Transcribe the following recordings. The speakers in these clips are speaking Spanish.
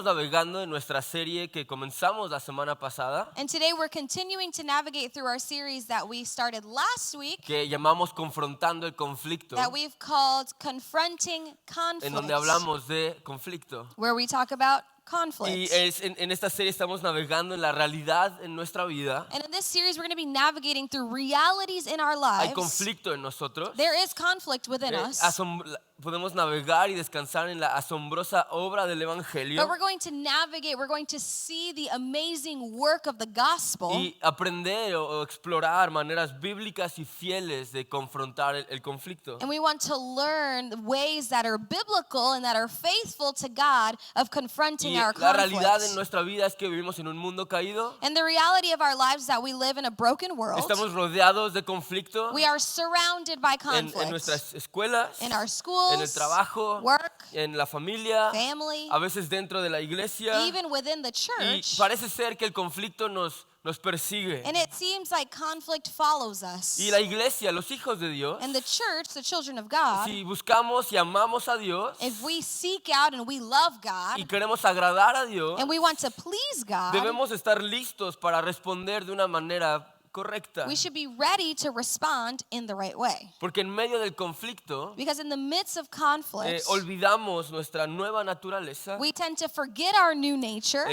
Navegando en nuestra serie que comenzamos la semana pasada, And today we're continuing to navigate through our series that we started last week que llamamos Confrontando el Conflicto, that we've called Confronting en donde Conflict, hablamos de conflicto. where we talk about Y conflict. en esta serie estamos navegando en la realidad en nuestra vida. And in this series we're going to be navigating through realities in our Hay lives. conflicto en nosotros. There is conflict within us. Podemos navegar y descansar en la asombrosa obra del But Evangelio we're going to navigate, we're going to see the amazing work of the gospel y aprender o explorar maneras bíblicas y fieles de confrontar el conflicto. and we want to learn ways that are biblical and that are faithful to God of confronting Y our la realidad en conflicts. nuestra vida es que vivimos en un mundo caído. And the reality of our lives is that we live in a broken world. Estamos rodeados de conflicto We are surrounded by en conflict nuestras escuelas, in our schools, en el trabajo, work, en la familia, family, a veces dentro de la iglesia. even within the Y church. parece ser que el conflicto nos persigue. And it seems like conflict follows us. Y la iglesia, los hijos de Dios, And the church, the children of God, si buscamos y amamos a Dios if we seek out and we love y God queremos agradar a Dios, and we want to please God, debemos estar listos para responder de una manera correcta. we should be ready to respond in the right way. Porque en medio del conflicto Because in the midst of conflict, olvidamos nuestra nueva naturaleza, we tend to forget our new nature.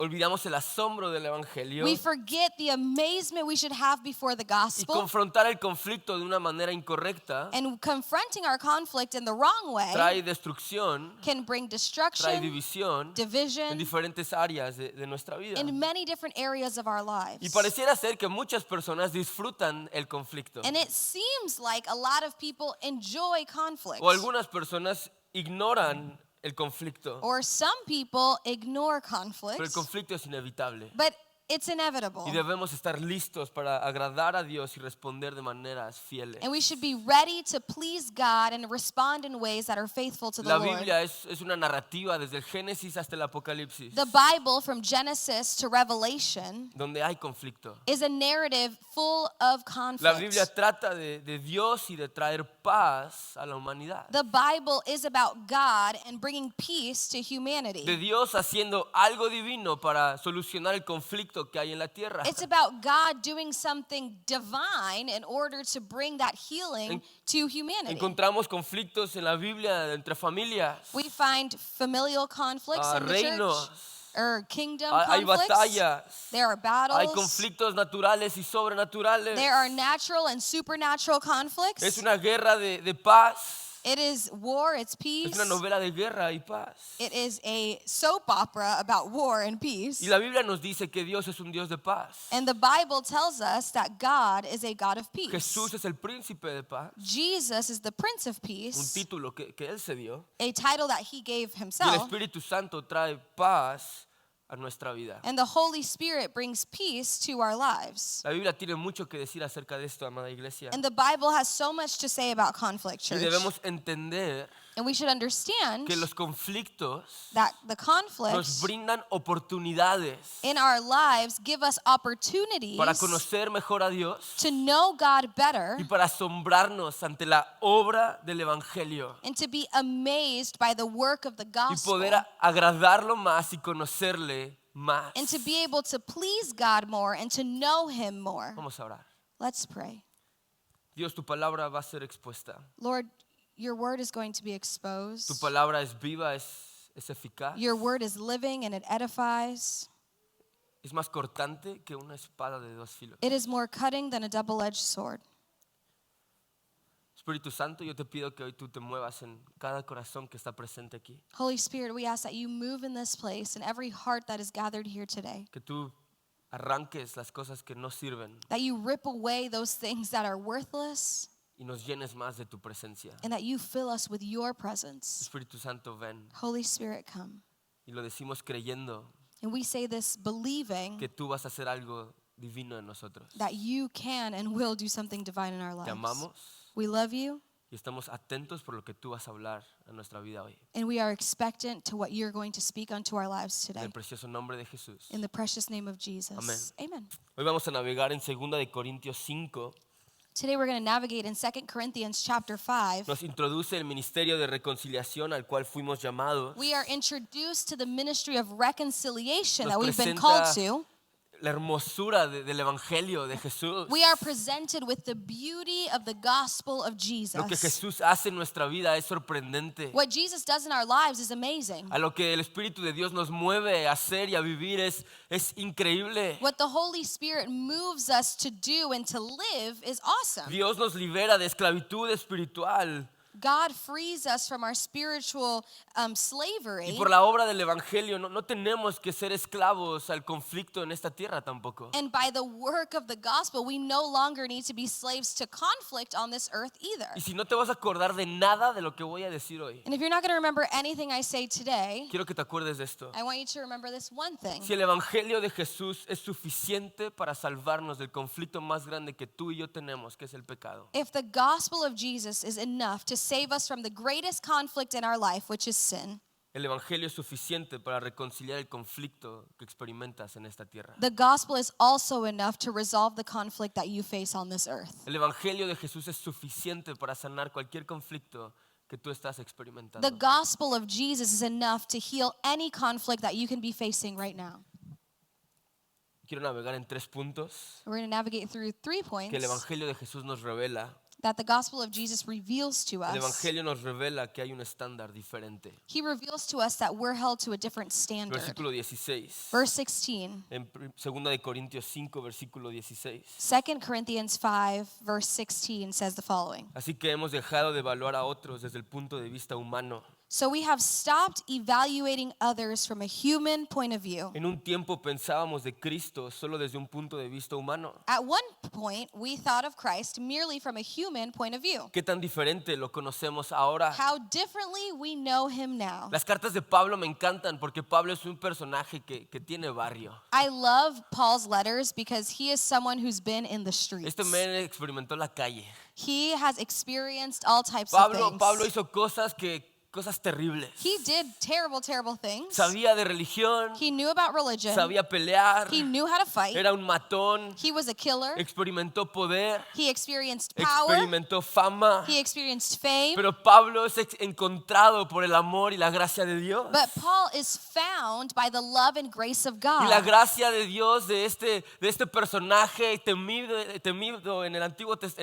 olvidamos el asombro del Evangelio We forget the amazement we should have before the y gospel. confrontar el conflicto de una manera incorrecta And confronting our conflict in the wrong way trae destrucción, can bring trae destruction, división en division, diferentes áreas de nuestra vida. in many different areas of our Y lives. pareciera ser que muchas personas disfrutan el conflicto And it seems like a lot of people enjoy conflict. o algunas personas ignoran el conflicto, Or some people ignore pero el conflict. conflicto es inevitable. But it's inevitable. Y debemos estar listos para agradar a Dios y responder de maneras fieles. And we should be ready to please God and respond in ways that are faithful to the La Lord. Biblia es una narrativa desde el Génesis hasta el Apocalipsis, The Bible, from Genesis to Revelation, donde hay conflicto. is a narrative full of La Biblia conflict. trata de Dios y de traer paz a la humanidad. The Bible is about God and bringing peace to De humanity. Dios haciendo algo divino para solucionar el conflicto que hay en la tierra. It's about God doing something divine in order to bring that healing to humanity. Encontramos conflictos en la Biblia entre familias, We find familial conflicts in the reinos, church, or kingdom hay conflicts. batallas, There are hay battles. conflictos naturales y sobrenaturales. There are natural and supernatural conflicts. Es una guerra de paz. It is war, it's Es peace. una novela de guerra y paz. It is a soap opera about war and peace. Y la Biblia nos dice que Dios es un Dios de paz. And the Bible tells us that God is a God of peace. Jesús es el príncipe de paz, Jesus is the Prince of un Peace, título que Él se dio. a title that he gave Y el himself. Espíritu Santo trae paz a nuestra vida. And the Holy Spirit brings peace to our lives. La Biblia tiene mucho que decir acerca de esto, amada iglesia. And the Bible has so much to say about conflict, Y church. debemos entender And we should understand que los conflictos that the nos conflicts brindan oportunidades in our lives give us opportunities para conocer mejor a Dios to know God better y para asombrarnos ante la obra del Evangelio and to be amazed by the work of the y gospel poder agradarlo más y conocerle más. and to be able to please God more and to know him more. Vamos a orar. Let's pray. Dios, tu palabra va a ser expuesta. Lord, your word is going to be Tu exposed. palabra es viva, es eficaz. Your word is living and it edifies. Es más cortante que una espada de dos filos. It is more cutting than a double-edged sword. Espíritu Santo, yo te pido que hoy tú te muevas en cada corazón que está presente aquí. Holy Spirit, we ask that you move in this place in every heart that is gathered here today. Que tú arranques las cosas que no sirven That you rip away those things that are worthless y nos llenes más de tu presencia. and that you fill us with your presence. Espíritu Santo, ven. Holy Spirit, come. Y lo decimos creyendo And we say this believing que tú vas a hacer algo divino en nosotros. that you can and will do something divine in our Te lives. amamos We love you Y estamos atentos por lo que tú vas a hablar en nuestra vida hoy. And we are expectant to what you're going to speak unto our lives En today. el precioso nombre de Jesús. In the precious name of Jesus. Amén. Amen. Hoy vamos a navegar en 2 de Corintios 5. Today we're going to navigate in 2 Corinthians chapter 5. Nos introduce el ministerio de reconciliación al cual fuimos llamados. We are introduced to the ministry of reconciliation Nos that we've been presenta called to. la hermosura del evangelio de Jesús. We are presented with the beauty of the gospel of Lo que Jesus. Jesús hace en nuestra vida es sorprendente. What Jesus does in our lives is amazing. A lo que el Espíritu de Dios nos mueve a hacer y a vivir es increíble. What the Holy Spirit moves us to do and to live is awesome. Dios nos libera de esclavitud espiritual. God frees us from our spiritual slavery. Y por la obra del evangelio no tenemos que ser esclavos al conflicto en esta tierra tampoco. And by the work of the gospel, we no longer need to be slaves to conflict on this earth either. Y si no te vas a acordar de nada de lo que voy a decir hoy, And if you're not going to remember anything I say today, quiero que te acuerdes de esto. I want you to remember this one thing. Si el evangelio de Jesús es suficiente para salvarnos del conflicto más grande que tú y yo tenemos, que es el pecado, If the gospel of Jesus is enough to save us from the greatest conflict in our life, which is sin, el evangelio es suficiente para reconciliar el conflicto que experimentas en esta tierra. the gospel is also enough to resolve the conflict that you face on this earth. El evangelio de Jesús es suficiente para sanar cualquier conflicto que tú estás experimentando. The gospel of Jesus is enough to heal any conflict that you can be facing right now. Quiero navegar en 3 puntos We're going to navigate through 3 points que el evangelio de Jesús nos revela. that the gospel of Jesus reveals to El us. evangelio nos revela que hay un estándar diferente. He reveals to us that we're held to a different standard. Versículo 16. Verse 16, En 2 de Corintios 5, versículo 16. 2 Corinthians 5, verse 16 says the following. Así que hemos dejado de evaluar a otros desde el punto de vista humano. So we have stopped evaluating others from a human point of view. En un tiempo pensábamos de Cristo solo desde un punto de vista humano. At one point, we thought of Christ merely from a human point of view. ¿Qué tan diferente lo conocemos ahora? How differently we know him now. Las cartas de Pablo me encantan porque Pablo es un personaje que tiene barrio. I love Paul's letters because he is someone who's been in the streets. Este men experimentó la calle. He has experienced all types of things. Pablo hizo cosas terribles. He did terrible, terrible things. Sabía de religión, He knew about religion. sabía pelear, He knew how to fight. era un matón, He was a killer. experimentó poder, He experienced power. experimentó fama. He experienced fame. Pero Pablo es encontrado por el amor y la gracia de Dios. But Paul is found by the love and grace of Y la God. gracia de Dios de este personaje temido en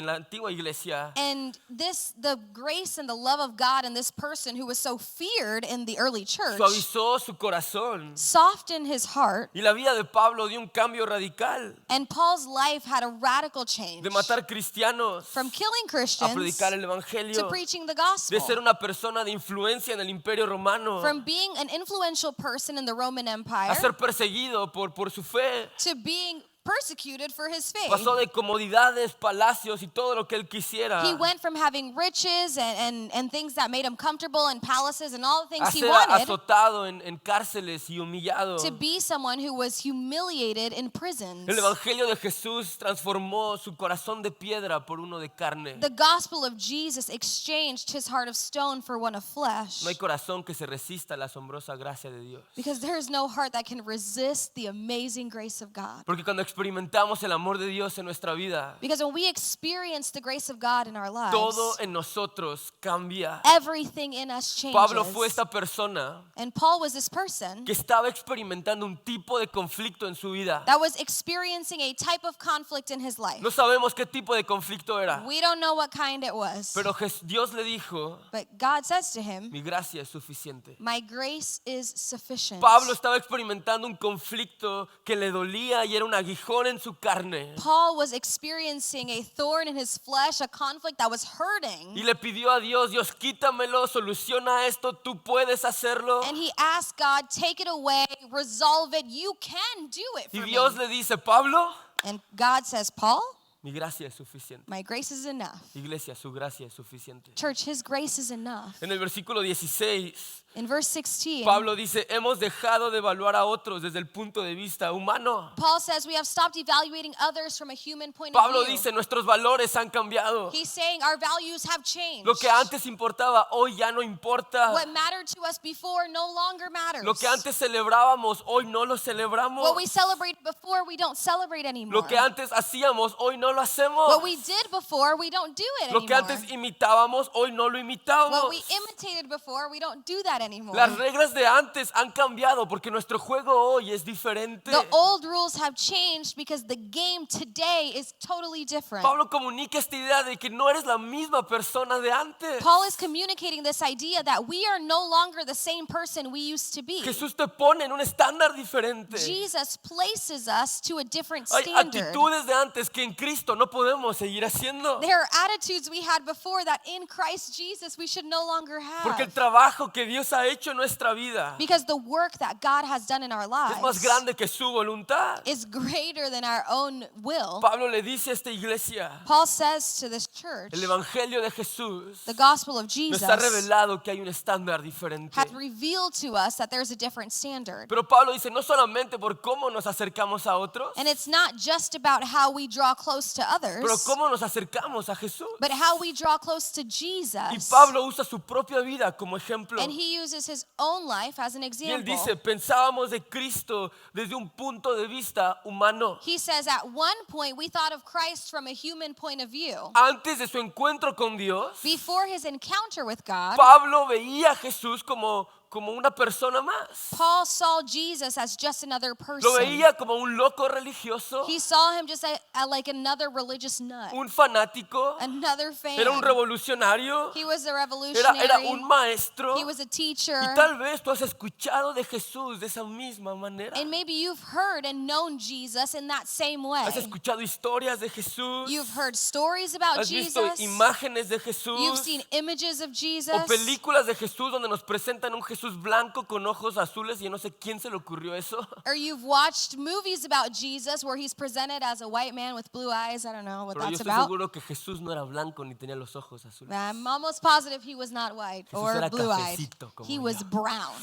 la antigua iglesia And the grace and the love of God in this person who was so feared in the early church suavizó su corazón. softened his heart. Y la vida de Pablo dio un cambio radical And Paul's life had a radical change de matar cristianos from killing a Christians predicar el to evangelio, preaching the de ser gospel, una persona de influencia en el imperio romano, from being an influential person in the Roman Empire a ser perseguido por su fe. to being persecuted for his faith. Pasó de comodidades, palacios y todo lo que él quisiera He went from having riches and things that made him comfortable and palaces and all the a things he ser wanted azotado en cárceles y humillado. to be someone who was humiliated in prisons. El evangelio de Jesús transformó su corazón de piedra por uno de carne. The gospel of Jesus exchanged his heart of stone for one of flesh. No hay corazón que se resista a la asombrosa gracia de Dios. Because there is no heart that can resist the amazing grace of God. Porque cuando experimentamos el amor de Dios en nuestra vida, Because when we experience the grace of God in our lives, todo en nosotros cambia. everything in us changes. Pablo fue esta persona And Paul was this person que estaba experimentando un tipo de conflicto en su vida. that was experiencing a type of conflict in his life. No sabemos qué tipo de conflicto era, We don't know what kind it was. pero Dios le dijo, But God says to him, mi gracia es suficiente. my grace is sufficient. Pablo estaba experimentando un conflicto que le dolía y era un aguijón en su carne. Paul was experiencing a thorn in his flesh, a conflict that was hurting. Y le pidió a Dios, Dios, quítamelo, soluciona esto, tú puedes hacerlo. And he asked God, take it away, resolve it. You can do it Y for Dios me. le dice, Pablo, And God says, Paul, Mi gracia es suficiente. My grace is enough. Iglesia, su gracia es suficiente. Church, His grace is enough. En el versículo 16, In verse 16, Pablo dice, hemos dejado de evaluar a otros desde el punto de vista humano. Paul says we have stopped evaluating others from a human point Pablo of view. dice, nuestros valores han cambiado. He's saying our values have changed. Lo que antes importaba, hoy ya no importa. What mattered to us before no longer matters. Lo que antes celebrábamos, hoy no lo celebramos. What we celebrated before, we don't celebrate anymore. Lo que antes hacíamos, hoy no lo hacemos. What we did before, we don't do it Lo que anymore. antes imitábamos, hoy no lo imitamos. What we imitated before, we don't do that anymore. Las reglas de antes han cambiado porque nuestro juego hoy es diferente. The old rules have changed because the game today is totally different. Pablo comunica esta idea de que no eres la misma persona de antes. Paul is communicating this idea that we are no longer the same person we used to be. Jesús te pone en un estándar diferente. Jesus places us to a different Hay standard. actitudes de antes que en Cristo no podemos seguir haciendo. There are attitudes we had before that in Christ Jesus we should no longer Porque el have. trabajo que Dios ha hecho en nuestra vida Because the work that God has done in our es más lives grande que su voluntad. is greater than our own will. Pablo le dice a esta iglesia, Paul says to this church, el evangelio de Jesús the gospel of nos Jesus ha revelado que hay un estándar diferente. has revealed to us that there's a different standard. Pero Pablo dice, no solamente por cómo nos acercamos a otros, And it's not just about how we draw close to pero others, cómo nos acercamos a Jesús. but how we draw close to Y Jesus. Pablo usa su propia vida como ejemplo. And he uses his own life as an Y él example. dice, pensábamos de Cristo desde un punto de vista humano. He says at one point we thought of Christ from a human point of view. Antes de su encuentro con Dios, Before his encounter with God, Pablo veía a Jesús como una persona más. Paul saw Jesus as just another Lo person. veía como un loco religioso, He saw him just like another religious nut, un fanático, another fan. era un revolucionario, He was a era revolutionary. un maestro. He was a teacher. Y tal vez tú has escuchado de Jesús de esa misma manera. And maybe you've heard and known Jesus in that same way. Has escuchado historias de Jesús, You've heard stories about has visto Jesus. imágenes de You've Jesús seen images of Jesus. o películas de Jesús donde nos presentan un Jesús blanco con ojos azules y yo no sé quién se le ocurrió eso. Or you've watched movies about Jesus where he's presented as a white man with blue eyes. I don't know what Pero yo that's estoy about. seguro que Jesús no era blanco ni tenía los ojos azules. I'm almost positive he was not white Jesús or era blue-eyed. cafecito como He yo. was brown.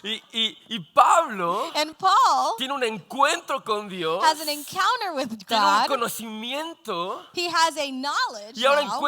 Y Pablo And Paul tiene un encuentro con Dios, has an encounter with tiene un God. conocimiento He has a knowledge y ahora now.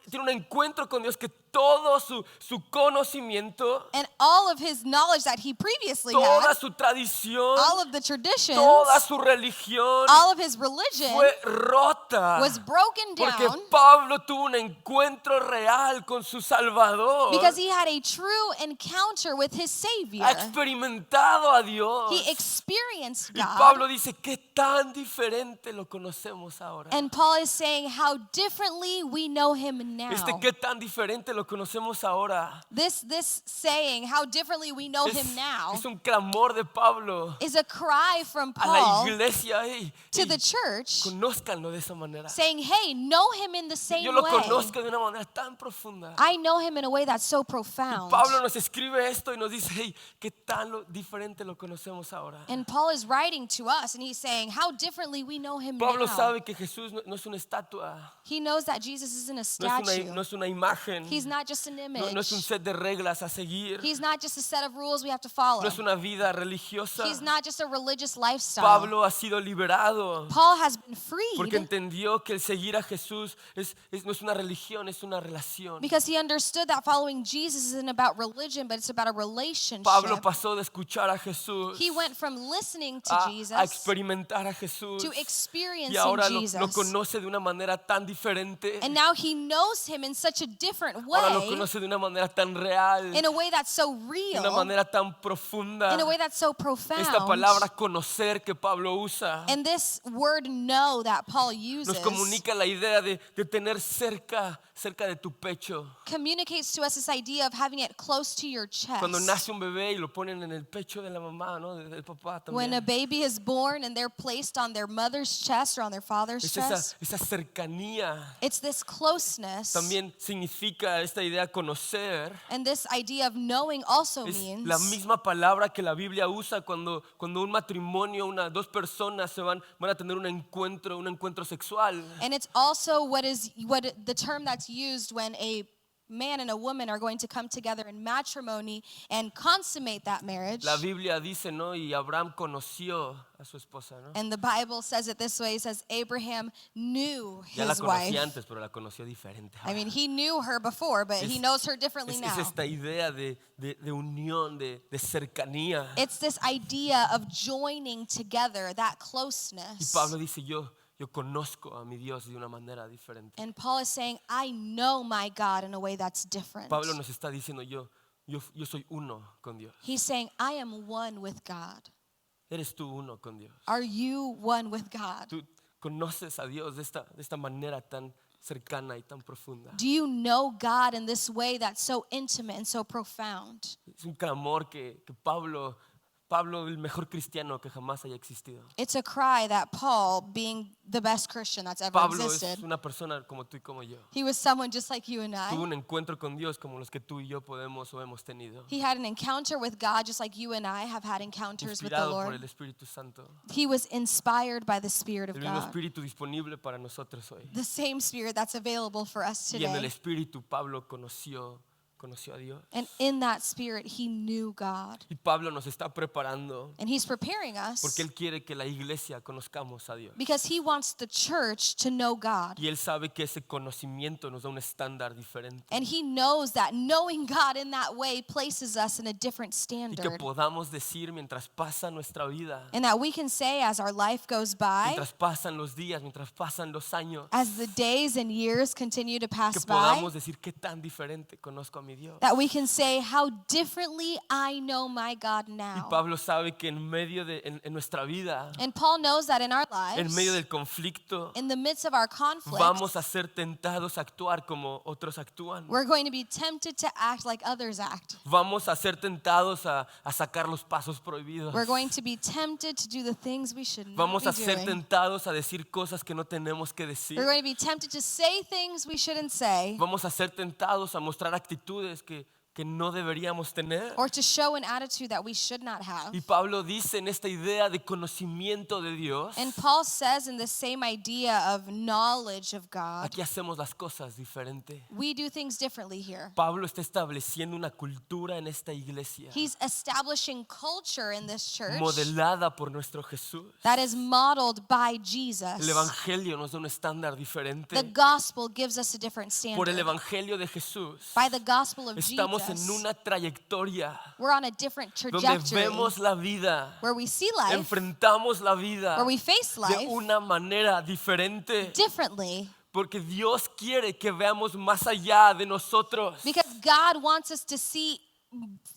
tiene un encuentro con Dios que todo su conocimiento, And all of his knowledge that he previously toda had, su tradición, all of the traditions, toda su religión all of his religion fue rota. was broken Porque down Pablo tuvo un encuentro real con su Salvador. because he had a true encounter with his Savior. Ha experimentado a Dios. He experienced Y God. Pablo dice, qué tan diferente lo conocemos ahora. And Paul is saying how differently we know him now. Qué tan diferente lo conocemos ahora. This saying, how differently we know him now, Es un clamor de Pablo is a cry from a la Paul iglesia. Hey, to hey, the church conózcanlo de esa manera. saying, hey, know him in the same Yo lo way. conozco de una manera tan profunda. I know him in a way that's so profound. Pablo nos escribe esto y nos dice, hey, qué tan diferente lo conocemos ahora. And Paul is writing to us and he's saying how differently we know him Pablo now. sabe que Jesús no es una estatua, He knows that Jesus isn't a no statue. es una imagen, He's not just an image. no es un set de reglas a seguir, He's not just a set of rules we have to follow. no es una vida religiosa. He's not just a religious lifestyle. Pablo ha sido liberado Paul has been porque freed entendió que el seguir a Jesús no es una religión, es una relación. because he understood that following Jesus isn't about religion, but it's about a relationship. Pablo pasó de escuchar a Jesús He went from listening to a Jesus experimentar a Jesús to experiencing y ahora lo Jesus. conoce de una manera tan diferente. And now he knows him in such a different Ahora lo way, conoce de una manera tan real, in a way that's so de real, una manera tan profunda. in a way that's so profound. Esta palabra conocer que Pablo usa And this word know that Paul uses nos comunica la idea de tener cerca de tu pecho. communicates to us this idea of having it close to your chest. Cuando nace un bebé y lo ponen en el pecho de la mamá, ¿no? Del papá When a también. baby is born and they're placed on their mother's chest or on their father's Es chest, esa cercanía. it's this closeness. También significa esta idea conocer, And this idea of knowing also es means la misma palabra que la Biblia usa cuando un matrimonio, dos personas van a tener un encuentro sexual. and it's also what the term that's used when a man and a woman are going to come together in matrimony and consummate that marriage. La Biblia dice, ¿no? Y Abraham conoció a su esposa, ¿no? And the Bible says it this way. It says Abraham knew Ya la his conocía wife. antes, pero la conoció diferente. I mean, he knew her before, but he knows her differently Es now. esta idea de unión, de cercanía. It's this idea of joining together, that Y closeness. Pablo dice, yo conozco a mi Dios de una manera diferente. And Paul is saying, I know my God in a way that's different. Pablo nos está diciendo, yo soy uno con Dios. He's saying, I am one with God. Eres tú uno con Dios. Are you one with God? Tú conoces a Dios de esta manera tan cercana y tan profunda. Do you know God in this way that's so intimate and so profound? Es un clamor que Pablo, el mejor cristiano que jamás haya existido. It's a cry that Paul, being the best Christian that's ever Pablo existed, es una persona como tú y como yo. he was someone just like you and Tuvo I. un encuentro con Dios como los que tú y yo podemos o hemos tenido. He had an encounter with God just like you and I have had encounters with the Inspirado por el Lord. Espíritu Santo. He was inspired by the Spirit of El mismo God, Espíritu disponible para nosotros hoy. the same Spirit that's available for us Y en el today. Espíritu Pablo conoció a Dios. And in that Spirit, he knew God. Y Pablo nos está preparando And he's preparing us porque él quiere que la iglesia conozcamos a Dios. because he wants the church to know God. Y él sabe que ese conocimiento nos da un estándar diferente. And he knows that knowing God in that way places us in a different Y que standard. podamos decir mientras pasa nuestra vida, And that we can say as our life goes by, mientras pasan los días, mientras pasan los años, as the days and years continue to que pass by, podamos decir qué tan diferente conozco a mi Dios. that we can say how differently I know my God Y now. Pablo sabe que en medio en nuestra vida, And Paul knows that in our en medio lives, del conflicto, in the midst of our conflict, vamos a ser tentados a actuar como otros actúan. we're going to be tempted to act like others act. Vamos a ser tentados a sacar los pasos prohibidos. We're going to be tempted to do the things we should not Vamos be a ser doing. tentados a decir cosas que no tenemos que decir. We're going to be tempted to say things we shouldn't say, Vamos a ser tentados a mostrar actitudes que no deberíamos tener. or to show an attitude that we should not have. Y Pablo dice en esta idea de conocimiento de Dios, And Paul says in the same idea of knowledge of God, aquí hacemos las cosas diferente. we do things differently here. Pablo está estableciendo una cultura en esta iglesia He's establishing culture in this church modelada por nuestro Jesús. that is modeled by El Jesus. evangelio nos da un estándar diferente. The gospel gives us a different Por el standard. evangelio de Jesús By the gospel of estamos en Jesus, una trayectoria we're on a different donde trajectory vemos la vida, where we see life, enfrentamos la vida where we face de life una manera diferente. differently, Porque Dios quiere que veamos más allá de nosotros, because God wants us to see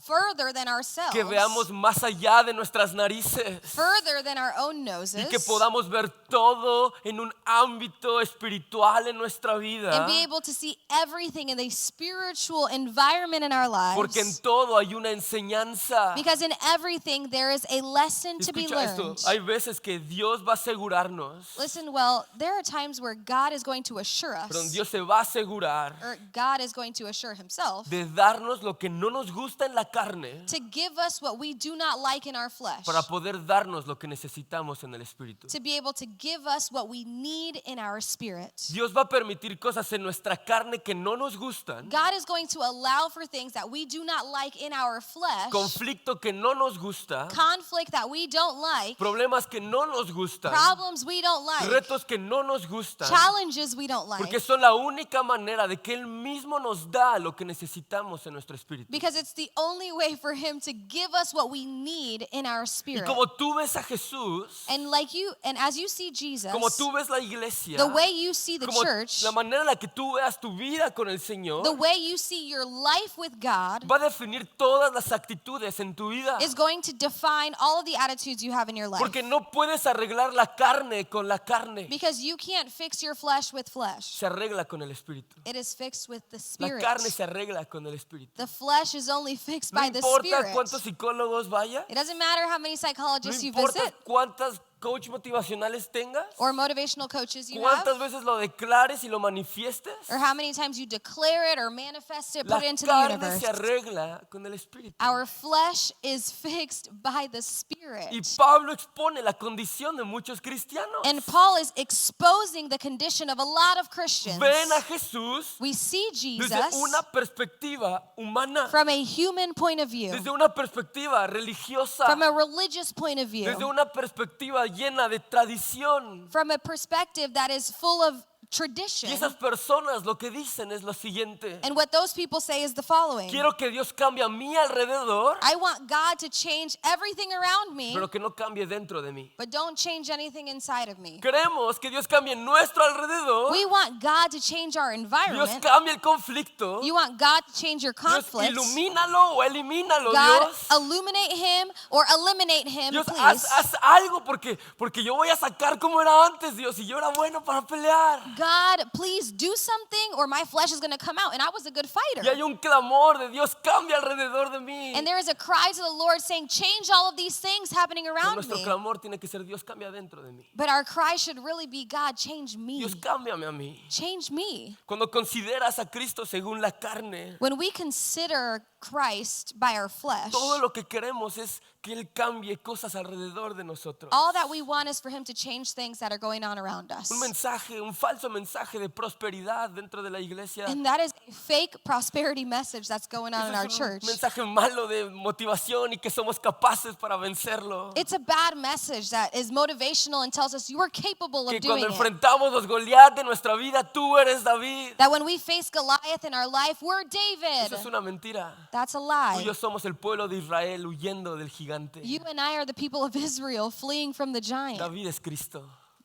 further than ourselves, que veamos más allá de nuestras narices further than our own y noses, que podamos ver todo en un ámbito espiritual en nuestra vida. and be able to see everything in the spiritual environment in our Porque en lives. todo hay una enseñanza. Because in everything there is a lesson to be Escucha esto, learned. hay veces que Dios va a asegurarnos, Listen, well, there are times where God is going to assure perdón, us, Dios se va a asegurar or God is going to assure himself, de darnos lo que no nos gusta en la carne to give us what we do not like in our flesh, para poder darnos lo que necesitamos en el espíritu. to be able to give us what we need in our spirit. Dios va a permitir cosas en nuestra carne que no nos gustan, God is going to allow for things that we do not like in our flesh, conflicto que no nos gusta, conflict that we don't like, problemas que no nos gustan, problems we don't like, retos que no nos gustan, challenges we don't like. porque son la única manera de que Él mismo nos da lo que necesitamos en nuestro espíritu. Because it's the only way for him to give us what we need in our Y spirit. como tú ves a Jesús, And as you see Jesus, como tú ves la iglesia, the way you see the como church, la manera en la que tú veas tu vida con el Señor, the way you see your life with God va a definir todas las actitudes en tu vida. is going to define all of the attitudes you have in your life. Porque no puedes arreglar la carne con la carne. Because you can't fix your flesh with flesh. Se arregla con el espíritu. It is fixed with the La spirit. carne se arregla con el espíritu. The flesh is only fixed No by the importa spirit. cuántos psicólogos vaya, It doesn't matter how many no psychologists you importa visit. cuántas coach motivacionales tengas, or motivational coaches you have, cuántas veces lo declares y lo manifiestes, or how many times you declare it or manifest it, la put it into the carne universe. se arregla con el Espíritu. Our flesh is fixed by the Y Spirit. Pablo expone la condición de muchos cristianos. And Paul is exposing the condition of a lot of Christians. Ven a Jesús We see desde Jesus una perspectiva humana, from a human point of view, desde una perspectiva religiosa, from a religious point of view, desde una perspectiva llena de tradición. from a perspective that is full of tradition. Y esas personas lo que dicen es lo siguiente: And what those people say is the following. quiero que Dios cambie a mi alrededor, I want God to change everything around me, pero que no cambie dentro de mí. but don't change anything inside of me. Queremos que Dios cambie nuestro alrededor, We want God to change our Dios environment. cambie el conflicto, You want God to change your Dios conflicts. ilumínalo o elimínalo, God, Dios. illuminate him or eliminate him, Dios, please. haz algo porque yo voy a sacar como era antes, Dios, y yo era bueno para pelear. God, please do something or my flesh is going to come out. And I was a good Y fighter. hay un clamor de Dios, cambia alrededor de mí. And there is a cry to the Lord saying, change all of these things happening Pero around nuestro me. clamor tiene que ser: Dios, cambia dentro de mí. But our cry should really be, God, change me. Dios, cámbiame a mí. Change me. Cuando consideras a Cristo según la carne, When we consider Christ by our flesh, todo lo que queremos es que Él cambie cosas alrededor de nosotros. all that we want is for him to change things that are going on around us. Un falso mensaje de prosperidad dentro de la iglesia. And that is a fake prosperity message that's going on in our Ese es church. un mensaje malo de motivación y que somos capaces para vencerlo. It's a bad message that is motivational and tells us you are capable of Que doing cuando it. enfrentamos los Goliat de nuestra vida, tú eres David. That when we face Goliath in our life, we're Eso es David. una mentira. That's a Tú y lie. yo somos el pueblo de Israel huyendo del gigante. You and I are the people of Israel fleeing from the giant. David es Cristo.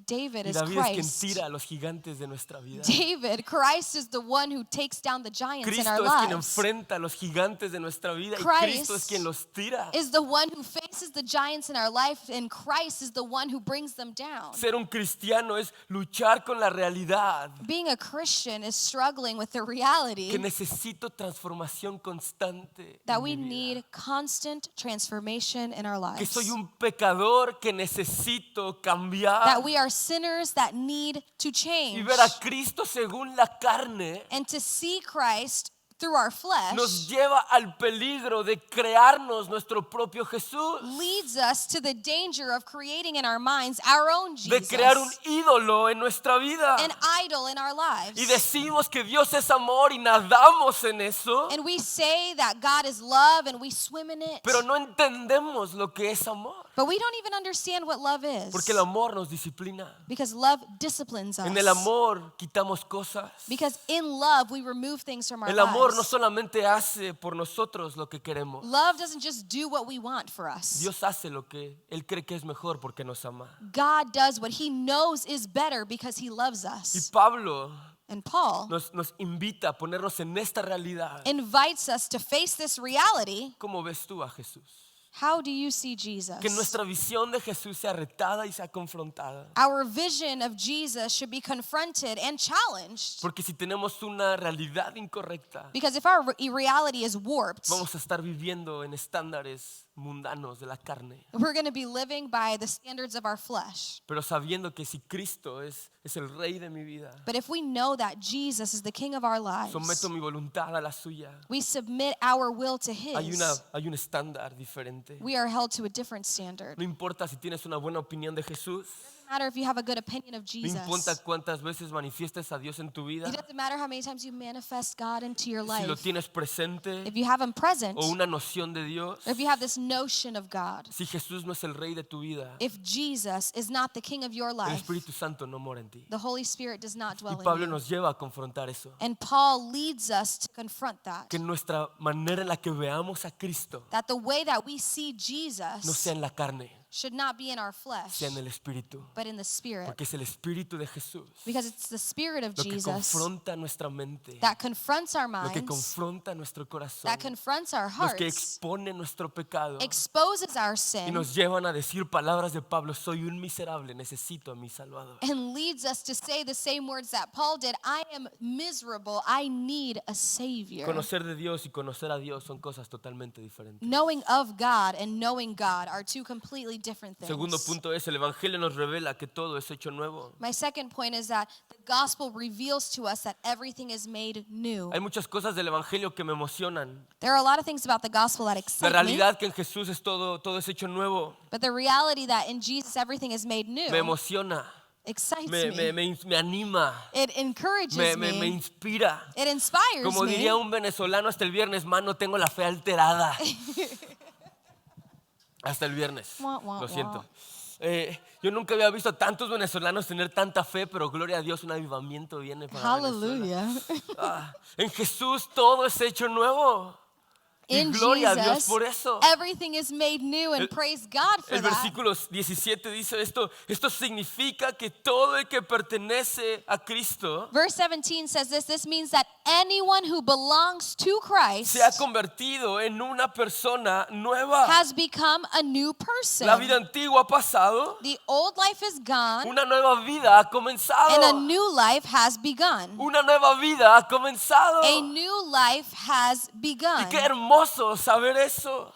David Y is David es quien Christ. tira a los gigantes de nuestra vida. David, Christ is the one who takes down the giants in our Cristo es quien lives. enfrenta a los gigantes de nuestra vida y Christ Cristo es quien los tira. Is the one who faces the giants in our life, and Christ is the one who brings them down. Ser un cristiano es luchar con la realidad Being a Christian is struggling with the reality que necesito transformación constante. that en we mi vida. need constant transformation in our Que lives. soy un pecador que necesito cambiar That we are sinners that need to y change. ver a Cristo según la carne And to see Christ through our flesh nos lleva al peligro de crearnos nuestro propio Jesús, leads us to the danger of creating in our minds our own de Jesus, crear un ídolo en nuestra vida. an idol in our lives. Y decimos que Dios es amor y nadamos en eso, And we say that God is love and we swim in it. pero no entendemos lo que es amor. But we don't even understand what love is. Porque el amor nos disciplina. Because love disciplines us. En el amor quitamos cosas. Because in love we remove things from our El amor lives. no solamente hace por nosotros lo que queremos. Love doesn't just do what we want for us. Dios hace lo que Él cree que es mejor porque nos ama. God does what he knows is better because he loves Y us. Pablo And Paul nos invita a ponernos en esta realidad. invites us to face this reality. ¿Cómo ves tú a Jesús? How do you see Jesus? Que nuestra visión de Jesús sea retada y sea confrontada. Our vision of Jesus should be confronted and challenged. Porque si tenemos una realidad incorrecta, Because if our reality is warped, vamos a estar viviendo en estándares mundanos de la carne. we're going to be living by the standards of our flesh. Pero sabiendo que si Cristo es el rey de mi vida, But if we know that Jesus is the king of our lives, someto mi voluntad a la suya. we submit our will to his. Hay un estándar diferente. We are held to a different standard. No importa si tienes una buena opinión de Jesús. No matter if you have a good opinion of No Jesus. importa cuántas veces manifiestes a Dios en tu vida. It doesn't matter how many times you manifest God into your Si lo life. tienes presente If you have him present, o una noción de Dios. or if you have this notion of God, Si Jesús no es el rey de tu vida, if Jesus is not the king of your el life, Espíritu Santo no mora en ti. the Holy Spirit does not Y dwell in Pablo you. nos lleva a confrontar eso. And Paul leads us to confront that. Que nuestra manera en la que veamos a Cristo That the way that we see no Jesus sea en la carne, should not be in our flesh, sea en el Espíritu. but in the Spirit. Porque es el Espíritu de Jesús Because it's the Spirit of lo que Jesus confronta nuestra mente, that confronts our lo que minds, confronta nuestro corazón, that confronts our los que hearts, expone nuestro pecado exposes our y sin, nos llevan a decir palabras de Pablo: soy un miserable, necesito a mi Salvador. and leads us to say the same words that Paul did. I am miserable. I need a Savior. Conocer de Dios y conocer a Dios son cosas totalmente diferentes. Knowing of God and knowing God are two completely completely different Segundo things. punto es, el Evangelio nos revela que todo es hecho nuevo. My second point is that the gospel reveals to us that everything is made new. Hay muchas cosas del Evangelio que me emocionan. There are a lot of things about the gospel that La excite me, realidad que en Jesús es todo es hecho nuevo. but the reality that in Jesus everything is made new Me emociona, excites me anima, It encourages me me. inspira. It inspires Como me. diría un venezolano hasta el viernes, mano, tengo la fe alterada. Hasta el viernes, Wah, wah, lo siento. wah. Yo nunca había visto tantos venezolanos tener tanta fe, pero gloria a Dios, un avivamiento viene para Venezuela. Hallelujah. En Jesús todo es hecho nuevo. Y In gloria a Dios Jesus, por eso. everything is made new, and praise God for El that. versículo 17 dice esto. Esto significa que todo el que pertenece a Cristo Verse 17 says this. This means that anyone who belongs to Christ se ha convertido en una persona nueva. has become a new person. La vida antigua ha pasado, The old life is gone, una nueva vida ha and a comenzado. new life has begun. Una nueva vida ha comenzado. A new life has Y begun. qué hermoso saber eso,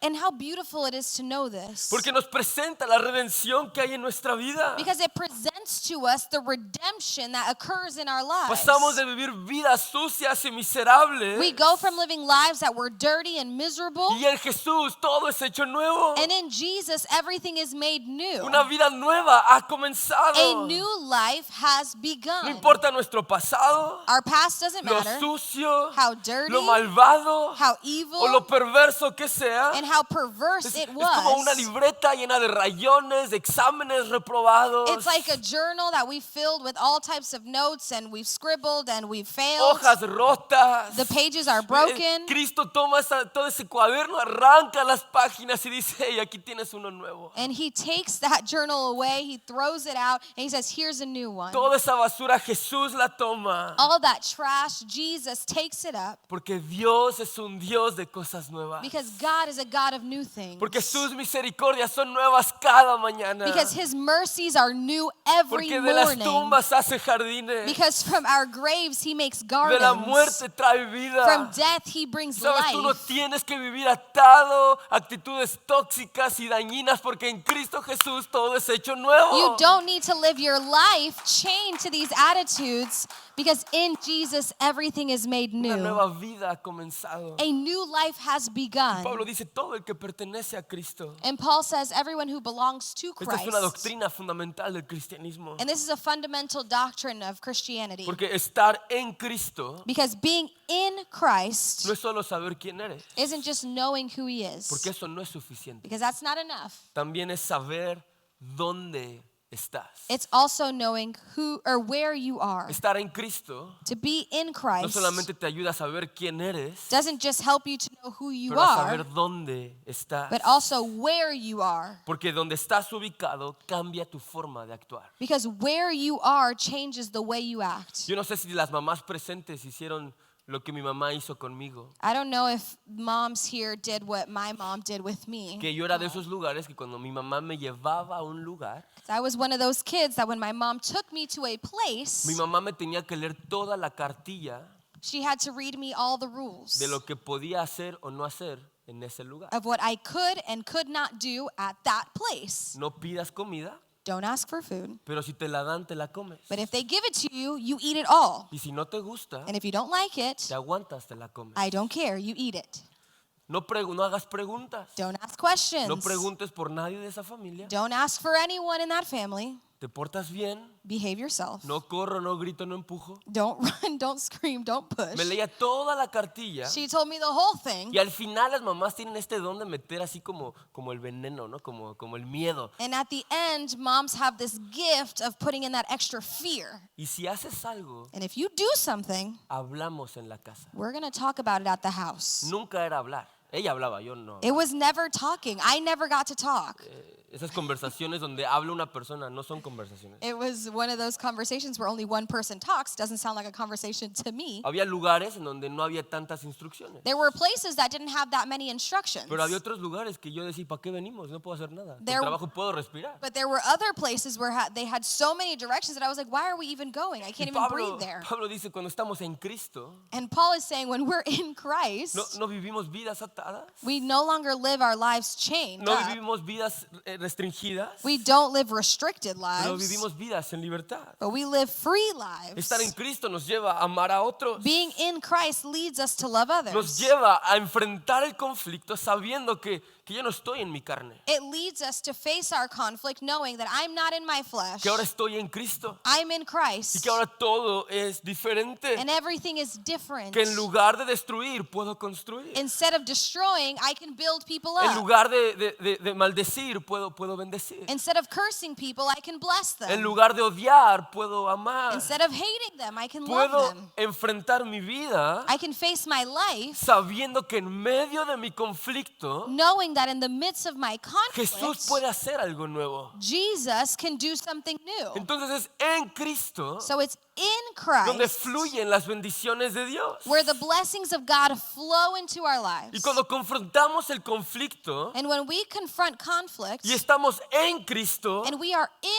And how beautiful it is to know this. porque nos presenta la redención que hay en nuestra vida. Because it presents to us the redemption that occurs in our lives. Pasamos de vivir vidas sucias y miserables, We go from living lives that were dirty and miserable, y en Jesús todo es hecho nuevo. and in Jesus everything is made new. Una vida nueva ha comenzado. A new life has No begun. importa nuestro pasado, Our past doesn't lo matter, sucio, how dirty, lo malvado how o evil, lo perverso que sea. and how perverse it Es como una was. libreta llena de rayones, de exámenes reprobados, It's like a journal that we filled with all types of notes, and we've scribbled and we've failed. hojas rotas. The pages are broken. Cristo toma todo ese cuaderno, arranca las páginas y dice, hey, aquí tienes uno nuevo. And he takes that journal away, he throws it out, and he says, here's a new one. Toda esa basura Jesús la toma. All that trash, Jesus takes it up, Porque Dios es un Dios de cosas nuevas. because God is a God of new things. Porque sus misericordias son nuevas cada mañana. Because his mercies are new every Porque de las morning. tumbas hace jardines. Because from our graves he makes De la gardens. muerte trae vida. From death he brings Sabes, tú no life. tienes que vivir atado a actitudes tóxicas y dañinas, porque en Cristo Jesús todo es hecho nuevo. You don't need to live your life chained to these attitudes, because in Jesus everything is made Una new. nueva vida ha comenzado. A new life has begun. Pablo dice, todo el que pertenece a Cristo. And Paul says everyone who belongs to Esta es una Christ. doctrina fundamental del cristianismo. And this is a fundamental doctrine of Christianity. Porque estar en Cristo Because being in Christ no es solo saber quién eres, isn't just knowing who he porque is, eso no es suficiente. because that's not enough. También es saber dónde estás. It's also knowing who or where you are. Estar en Cristo To be in no Christ solamente te ayuda a saber quién eres, doesn't just help you to know who you pero a are, saber dónde estás. but also where you are. Porque donde estás ubicado cambia tu forma de actuar. Because where you are changes the way you act. Yo no sé si las mamás presentes hicieron lo que mi mamá hizo conmigo. I don't know if moms here did what my mom did with me. Que yo era de esos lugares que cuando mi mamá me llevaba a un lugar, I was one of those kids that when my mom took me to a place, mi mamá me tenía que leer toda la cartilla she had to read me all the rules de lo que podía hacer o no hacer en ese lugar. of what I could and could not do at that place. No pidas comida, Don't ask for food, pero si te la dan, te la comes. but if they give it to you, you eat it all. Y si no te gusta, And if you don't like it, te aguantas, te la comes. I don't care, you eat it. No hagas preguntas. Don't ask questions. No preguntes por nadie de esa familia. Don't ask for anyone in that family. Te portas bien. Behave yourself. No corro, no grito, no empujo. Don't run, don't scream, don't push. Me leía toda la cartilla. She told me the whole thing. Y al final las mamás tienen este don de meter así como el veneno, ¿no? Como el miedo. And at the end, moms have this gift of putting in that extra fear. Y si haces algo, And if you do something, hablamos en la casa. we're going to talk about it at the house. Nunca era hablar. Ella hablaba, yo no. It was never talking. I never got to talk. Esas conversaciones donde habla una persona no son conversaciones. It was one of those conversations where only one person talks. Doesn't sound like a conversation to me. Había lugares en donde no había tantas instrucciones. There were places that didn't have that many instructions. Pero había otros lugares que yo decía, ¿para qué venimos? No puedo hacer nada. Con There- trabajo puedo respirar. But there were other places where they had so many directions that I was like, why are we even going? I can't even breathe there. Pablo dice, cuando estamos en Cristo, And Paul is saying when we're in Christ, no vivimos vidas atadas, we no longer live our lives chained no up. vivimos vidas restringidas, We don't live restricted pero lives, vivimos vidas en libertad. but we live free lives. Estar en Cristo nos lleva a amar a otros. Being in Christ leads us to love Nos others. lleva a enfrentar el conflicto sabiendo que yo no estoy en mi carne, It leads us to face our conflict knowing that I'm not in my flesh. que ahora estoy en Cristo I'm in y Christ. que ahora todo es diferente, And everything is different. que en lugar de destruir puedo construir, Instead of destroying, I can build people en up. lugar de maldecir puedo bendecir, Instead of cursing people, I can bless en them. lugar de odiar puedo amar, Instead of hating them, I can love puedo them. enfrentar mi vida I can face my life sabiendo que en medio de mi conflicto knowing that in the midst of my Jesús conflict, puede hacer algo nuevo. Jesus can do something new. Entonces es en Cristo So it's in donde Christ fluyen las bendiciones de Dios. where the blessings of God flow into our Y lives. cuando confrontamos el conflicto And when we confront conflict y estamos en Cristo, and we are in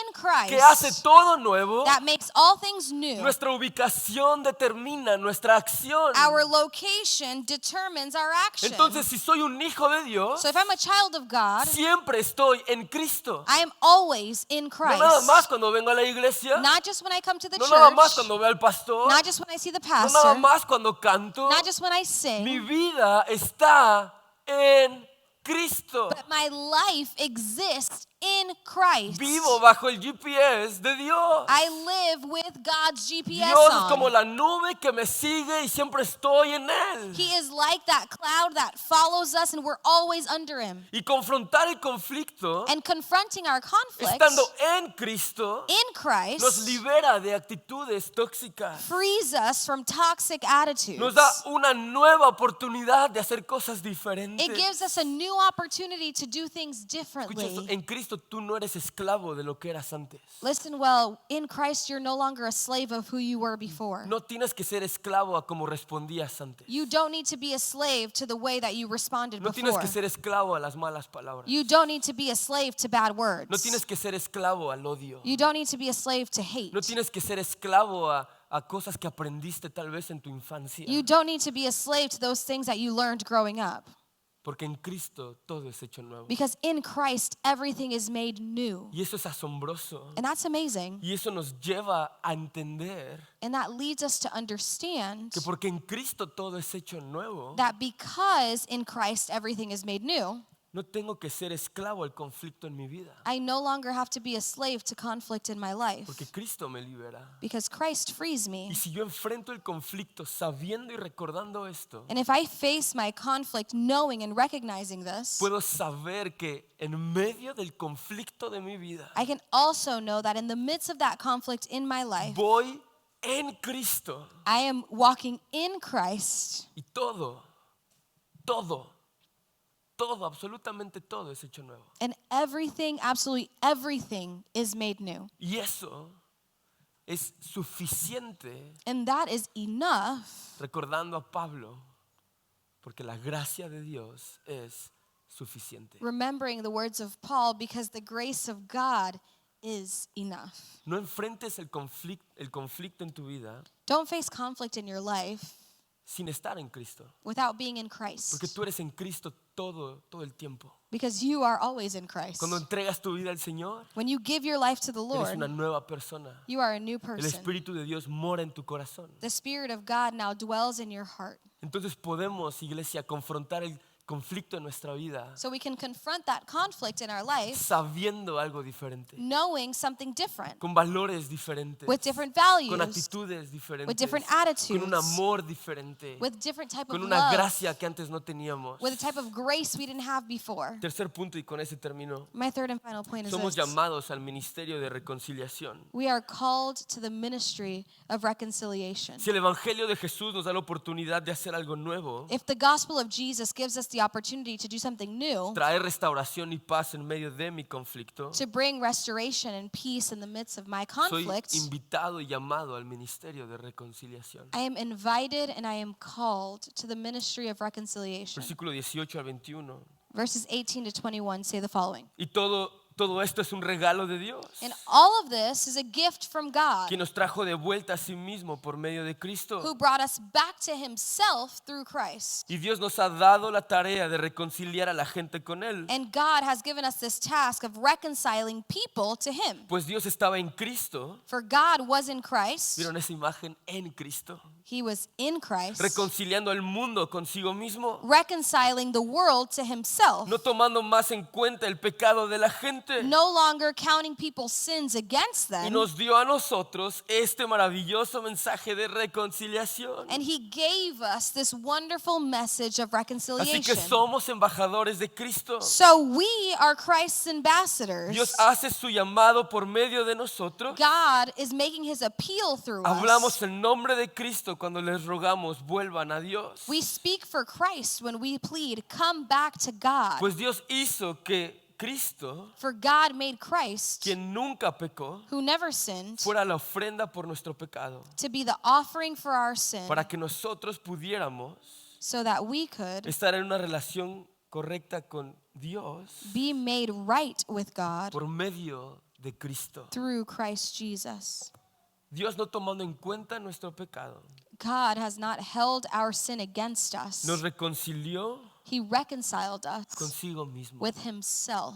que hace Christ, todo nuevo, that makes all things new. nuestra ubicación determina nuestra acción. Our location determines our action. Entonces, si soy un hijo de Dios, So if I'm a child of God, siempre estoy en Cristo. I am always in No nada más Christ. cuando vengo a la iglesia, Not just when I come to the no nada más church, cuando veo al pastor, not just when I see the no nada pastor, más cuando canto. not just when I Mi sing, vida está en Cristo. but my life exists in Christ. Vivo bajo el GPS de Dios. I live with God's GPS Dios es como on. la nube que me sigue y siempre estoy en Él. He is like that cloud that follows us and we're always under him. Y confrontar el conflicto, And confronting our conflicts estando en Cristo, in nos Christ libera de actitudes tóxicas. frees us from toxic attitudes. Nos da una nueva oportunidad de hacer cosas diferentes. It gives us a new opportunity to do things Escucha esto, differently. en Cristo tú no eres esclavo de lo que eras antes. Listen well, in Christ you're no longer a slave of who you were before. No tienes que ser esclavo a como respondías antes. You don't need to be a slave to the way that you responded No tienes before. que ser esclavo a las malas palabras. You don't need to be a slave to bad words. No tienes que ser esclavo al odio. You don't need to be a slave to hate. No tienes que ser esclavo a cosas que aprendiste tal vez en tu infancia. You don't need to be a slave to those things that you learned growing up. Porque en Cristo todo es hecho nuevo. Because in Christ, everything is made new. Y eso es asombroso. And that's amazing. Y eso nos lleva a entender And that leads us to understand que porque en Cristo todo es hecho nuevo, that because in Christ everything is made new, no tengo que ser esclavo al conflicto en mi vida. I no longer have to be a slave to conflict in my life. Porque Cristo me libera. Because Christ frees me. Y si yo enfrento el conflicto sabiendo y recordando esto, And if I face my conflict knowing and recognizing this, puedo saber que en medio del conflicto de mi vida, I can also know that in the midst of that conflict in my life, voy en Cristo I am walking in Christ. y todo, absolutamente todo es hecho nuevo. And everything, absolutely everything is made new. Y eso es suficiente, And that is enough, recordando a Pablo, porque la gracia de Dios es suficiente. remembering the words of Paul, because the grace of God is enough. No enfrentes el conflicto en tu vida Don't face conflict in your life sin estar en Cristo, without being in porque Christ. tú eres en Cristo todo el tiempo. Because you are always in Christ. Cuando entregas tu vida al Señor, When you give your life to the eres una Lord, nueva persona. you are a new El person. Espíritu de Dios mora en tu corazón. The Spirit of God now dwells in your heart. Entonces podemos, iglesia, confrontar el conflicto en nuestra vida So we can confront that conflict in our life sabiendo algo diferente, knowing something different, con valores diferentes, with different con values, actitudes diferentes, with different con un attitudes, amor diferente, with different type of con una love, gracia que antes no teníamos. with a type of grace we didn't have before. Tercer punto, y con ese termino, My third and final point is somos this. llamados al ministerio de reconciliación. We are called to the ministry of reconciliation. Si el Evangelio de Jesús nos da la oportunidad de hacer algo nuevo, If the gospel of Jesus gives us the opportunity to do something new, traer restauración y paz en medio de mi conflicto, to bring restoration and peace in the midst of my soy conflict, invitado y llamado al ministerio de reconciliación. I am invited and I am called to the ministry of reconciliation. Versículo 18 al 21. Verses 18 to 21 say the following. Y todo esto es un regalo de Dios, And all of this is a gift from God, que nos trajo de vuelta a sí mismo por medio de Cristo. who brought us back to himself through Christ. Y Dios nos ha dado la tarea de reconciliar a la gente con Él. And God has given us this task of reconciling people to him. Pues Dios estaba en Cristo. For God was in Christ. ¿Vieron esa imagen? En Cristo. He was in Christ, Reconciliando al mundo consigo mismo. reconciling the world to himself, No tomando más en cuenta el pecado de la gente. no longer counting people's sins against Y them. nos dio a nosotros este maravilloso mensaje de reconciliación. And he gave us this wonderful message of Así que reconciliation. somos embajadores de Cristo. So we are Christ's ambassadors. Dios hace su llamado por medio de nosotros. God is making his appeal through Hablamos us. en nombre de Cristo cuando les rogamos vuelvan a Dios. We speak for Christ when we plead, come back to God. Pues Dios hizo que Cristo, For God made Christ, quien nunca pecó, who never sinned, fuera la ofrenda por nuestro pecado, to be the offering for our sin, para que nosotros pudiéramos so that we could estar en una relación correcta con Dios be made right with God por medio de Cristo. through Christ Jesus. Dios no tomando en cuenta nuestro pecado, God has not held our sin against us. nos reconcilió He reconciled us consigo mismo. with himself.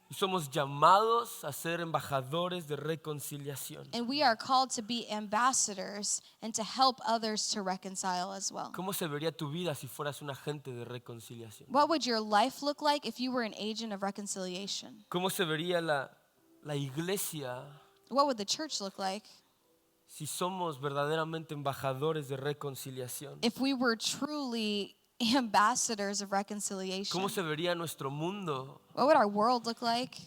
Y somos llamados a ser embajadores de reconciliación. And we are called to be ambassadors and to help others to reconcile as well. ¿Cómo se vería tu vida si fueras un agente de reconciliación? What would your life look like if you were an agent of reconciliation? ¿Cómo se vería la iglesia What would the church look like si somos verdaderamente embajadores de reconciliación? if we were truly ambassadors of reconciliation? ¿Cómo se vería nuestro mundo? What would our world look like?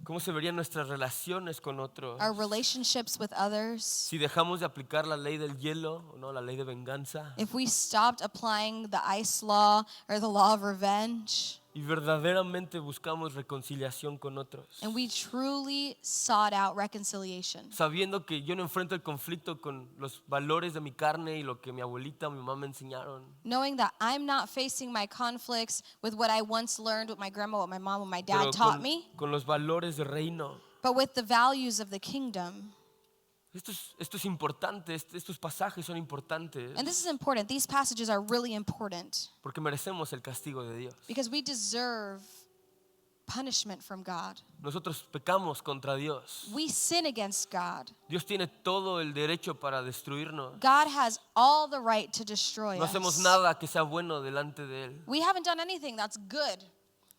¿Cómo se verían nuestras relaciones con otros? Our relationships with others? Si dejamos de aplicar la ley del hielo, ¿no? La ley de venganza, If we stopped applying the ice law or the law of revenge, y verdaderamente buscamos reconciliación con otros, and we truly sought out reconciliation, sabiendo que yo no enfrento el conflicto con los valores de mi carne y lo que mi abuelita o mi mamá me enseñaron, knowing that I'm not facing my conflicts with what I once learned, what my grandma, what my mom, what my pero dad taught me, con los valores de reino. but with the values of the kingdom. Esto es importante, estos pasajes son importantes And this is important. These passages are really important porque merecemos el castigo de Dios. because we deserve punishment from God. Nosotros pecamos contra Dios. We sin against God. Dios tiene todo el derecho para destruirnos. God has all the right to destroy No hacemos us. nada que sea bueno delante de Él. We haven't done anything that's good.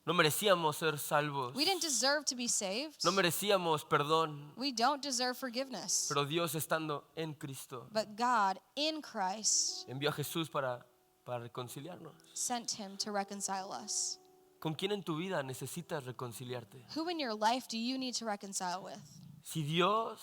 No merecíamos ser salvos. We didn't deserve to be saved. No merecíamos perdón. We don't deserve forgiveness. Pero Dios, estando en Cristo, But God, in Christ, envió a Jesús para reconciliarnos. sent him to reconcile us. ¿Con quién en tu vida necesitas reconciliarte? Who in your life do you need to reconcile with? Si Dios,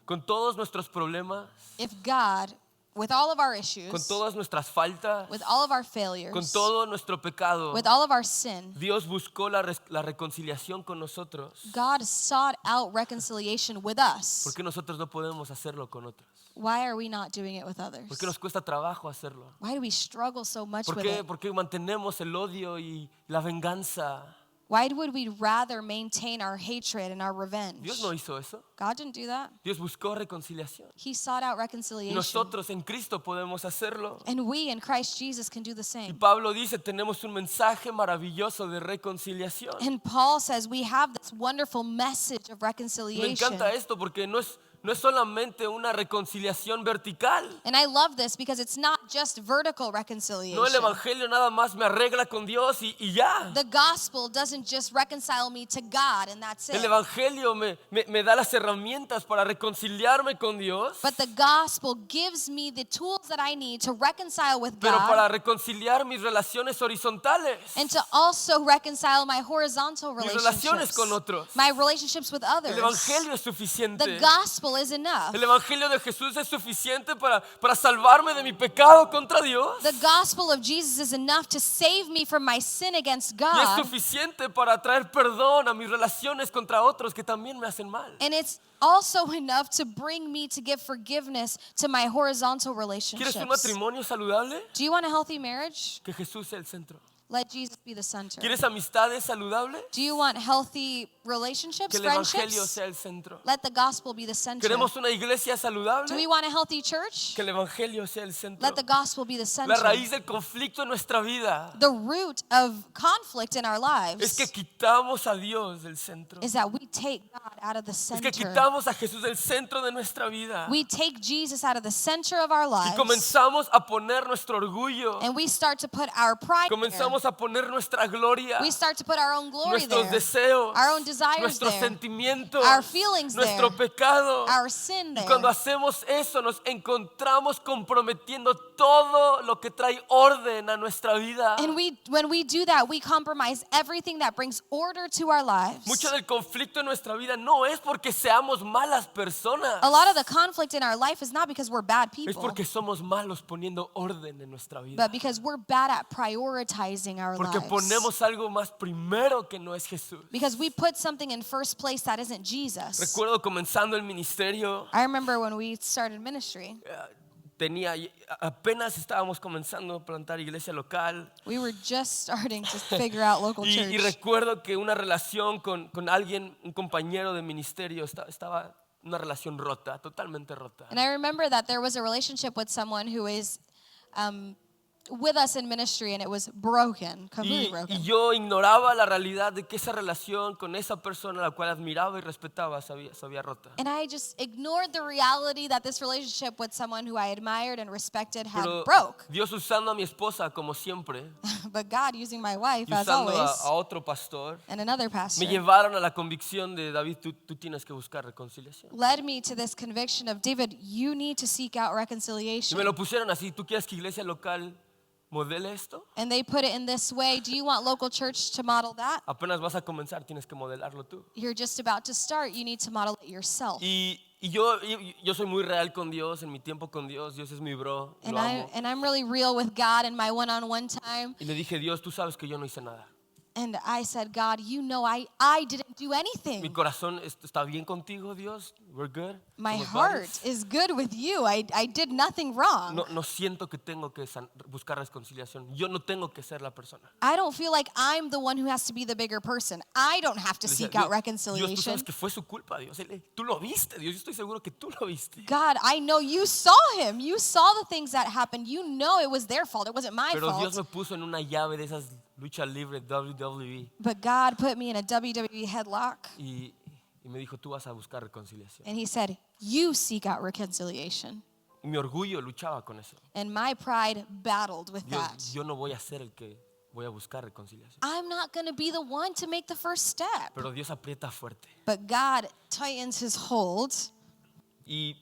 con todos nuestros problemas, If God, with all of our con issues, todas nuestras faltas, with all of our con failures, todo nuestro pecado, with all of our sin, Dios buscó la reconciliación con nosotros. God sought out reconciliation with us. ¿Por qué nosotros no podemos hacerlo con otros? Why are we not doing it with others? ¿Por qué nos cuesta trabajo hacerlo? Why do we struggle so much ¿Por with qué, it? por qué mantenemos el odio y la venganza? Why would we rather maintain our hatred and our revenge? Dios no hizo eso. God didn't do that. Dios buscó reconciliación. He sought out Y reconciliation. nosotros en Cristo podemos hacerlo. And we in Christ Jesus can do the Y same. Pablo dice, tenemos un mensaje maravilloso de reconciliación. And Paul says we have this wonderful message of Me reconciliation. encanta esto porque no es solamente una reconciliación vertical. And I love this because it's not just vertical No, el reconciliation. evangelio nada más me arregla con Dios y ya. The gospel doesn't just reconcile me to God and that's El it. evangelio me da las herramientas para reconciliarme con Dios. But the gospel gives me the tools that I need to reconcile with Pero para God reconciliar mis relaciones horizontales. and to also reconcile my horizontal Mis relaciones relationships, con otros. my relationships with El others. evangelio es suficiente. The gospel gospel is enough. El evangelio de Jesús es suficiente para salvarme de mi pecado contra Dios. The gospel of Jesus is enough to save me from my sin against Y es God. suficiente para traer perdón a mis relaciones contra otros que también me hacen mal. And it's also enough to bring me to give forgiveness to my horizontal ¿Quieres relationships. un matrimonio saludable? Do you want a healthy marriage? Que Jesús sea el centro. Let Jesus be the center. ¿Quieres amistades saludables? Do you want healthy relationships, Que el evangelio friendships? sea el centro. Let the gospel be the center. ¿Queremos una iglesia Do we saludable? want a healthy church? Que el evangelio sea el centro. Let the gospel be the La center. raíz del conflicto en nuestra vida The root of conflict in our es que lives quitamos a Dios del centro. is that we take God out of the Es que center. quitamos a Jesús del centro de nuestra vida. We take Jesus out of the center of our Y lives. comenzamos a poner nuestro orgullo. And we start to put our pride there. Comenzamos a poner nuestra gloria. We start to put our own glory Nuestros there. deseos. Our own desires Nuestros there. sentimientos. Our feelings Nuestro there. pecado. Our sin Y there. cuando hacemos eso nos encontramos comprometiendo todo lo que trae orden a nuestra vida. And when we do that, we compromise everything that brings order to our lives. Mucho del conflicto en nuestra vida no es porque seamos malas personas. A lot of the conflict in our life is not because we're bad Es people, porque somos malos poniendo orden en nuestra vida. but because we're bad at prioritizing our Porque lives. ponemos algo más primero que no es Jesús. Because we put something in first place that isn't Jesus. Recuerdo comenzando el ministerio, I remember when we started ministry, apenas estábamos comenzando a plantar iglesia local. we were just starting to figure out local Y church. recuerdo que una relación con alguien, un compañero de ministerio, estaba una relación rota, totalmente rota. And I remember that there was a relationship with someone who is with us in ministry, and it was broken, completely Y broken. yo ignoraba la realidad de que esa relación con esa persona a la cual admiraba y respetaba se había rota. And I just ignored the reality that this relationship with someone who I admired and respected had Pero broke. Dios usando a mi esposa como siempre But God using my wife, y as usando always, a otro pastor, and another me pastor, llevaron a la convicción de David, tú tienes que buscar reconciliación. led me to this conviction of, David, you need to seek out Y reconciliation. me lo pusieron así, ¿tú quieres que iglesia local modele esto? And they put it in this way. Do you want local church to model that? Apenas vas a comenzar, tienes que modelarlo tú. You're just about to start. You need to model it yourself. Y yo soy muy real con Dios, en mi tiempo con Dios, Dios es mi bro, lo amo. And I'm really real with God in my one-on-one time. Y le dije, Dios, tú sabes que yo no hice nada. And I said, God, you know I didn't do Mi anything. corazón está bien contigo, Dios. We're good. My Somos heart buddies. is good with you. I did nothing wrong. No siento que tengo que buscar reconciliación. Yo no tengo que ser la persona. I don't feel like I'm the one who has to be the bigger person. I don't have to Le decía, seek out Dios, tú reconciliation. sabes que fue su culpa, Dios. Tú lo viste, Dios. Yo estoy seguro que tú lo viste. God, I know you saw him. You saw the things that happened. You know it was their fault. It wasn't my Pero Dios me fault. puso en una llave de esas lucha libre, WWE. But God put me in a WWE headlock. Y me dijo, tú vas a buscar reconciliación. And he said, you seek out reconciliation. Y mi orgullo luchaba con eso. And my pride battled with that. Dios, yo no voy a ser el que voy a buscar reconciliación. I'm not going to be the one to make the first step. Pero Dios aprieta fuerte. But God tightens his hold. Y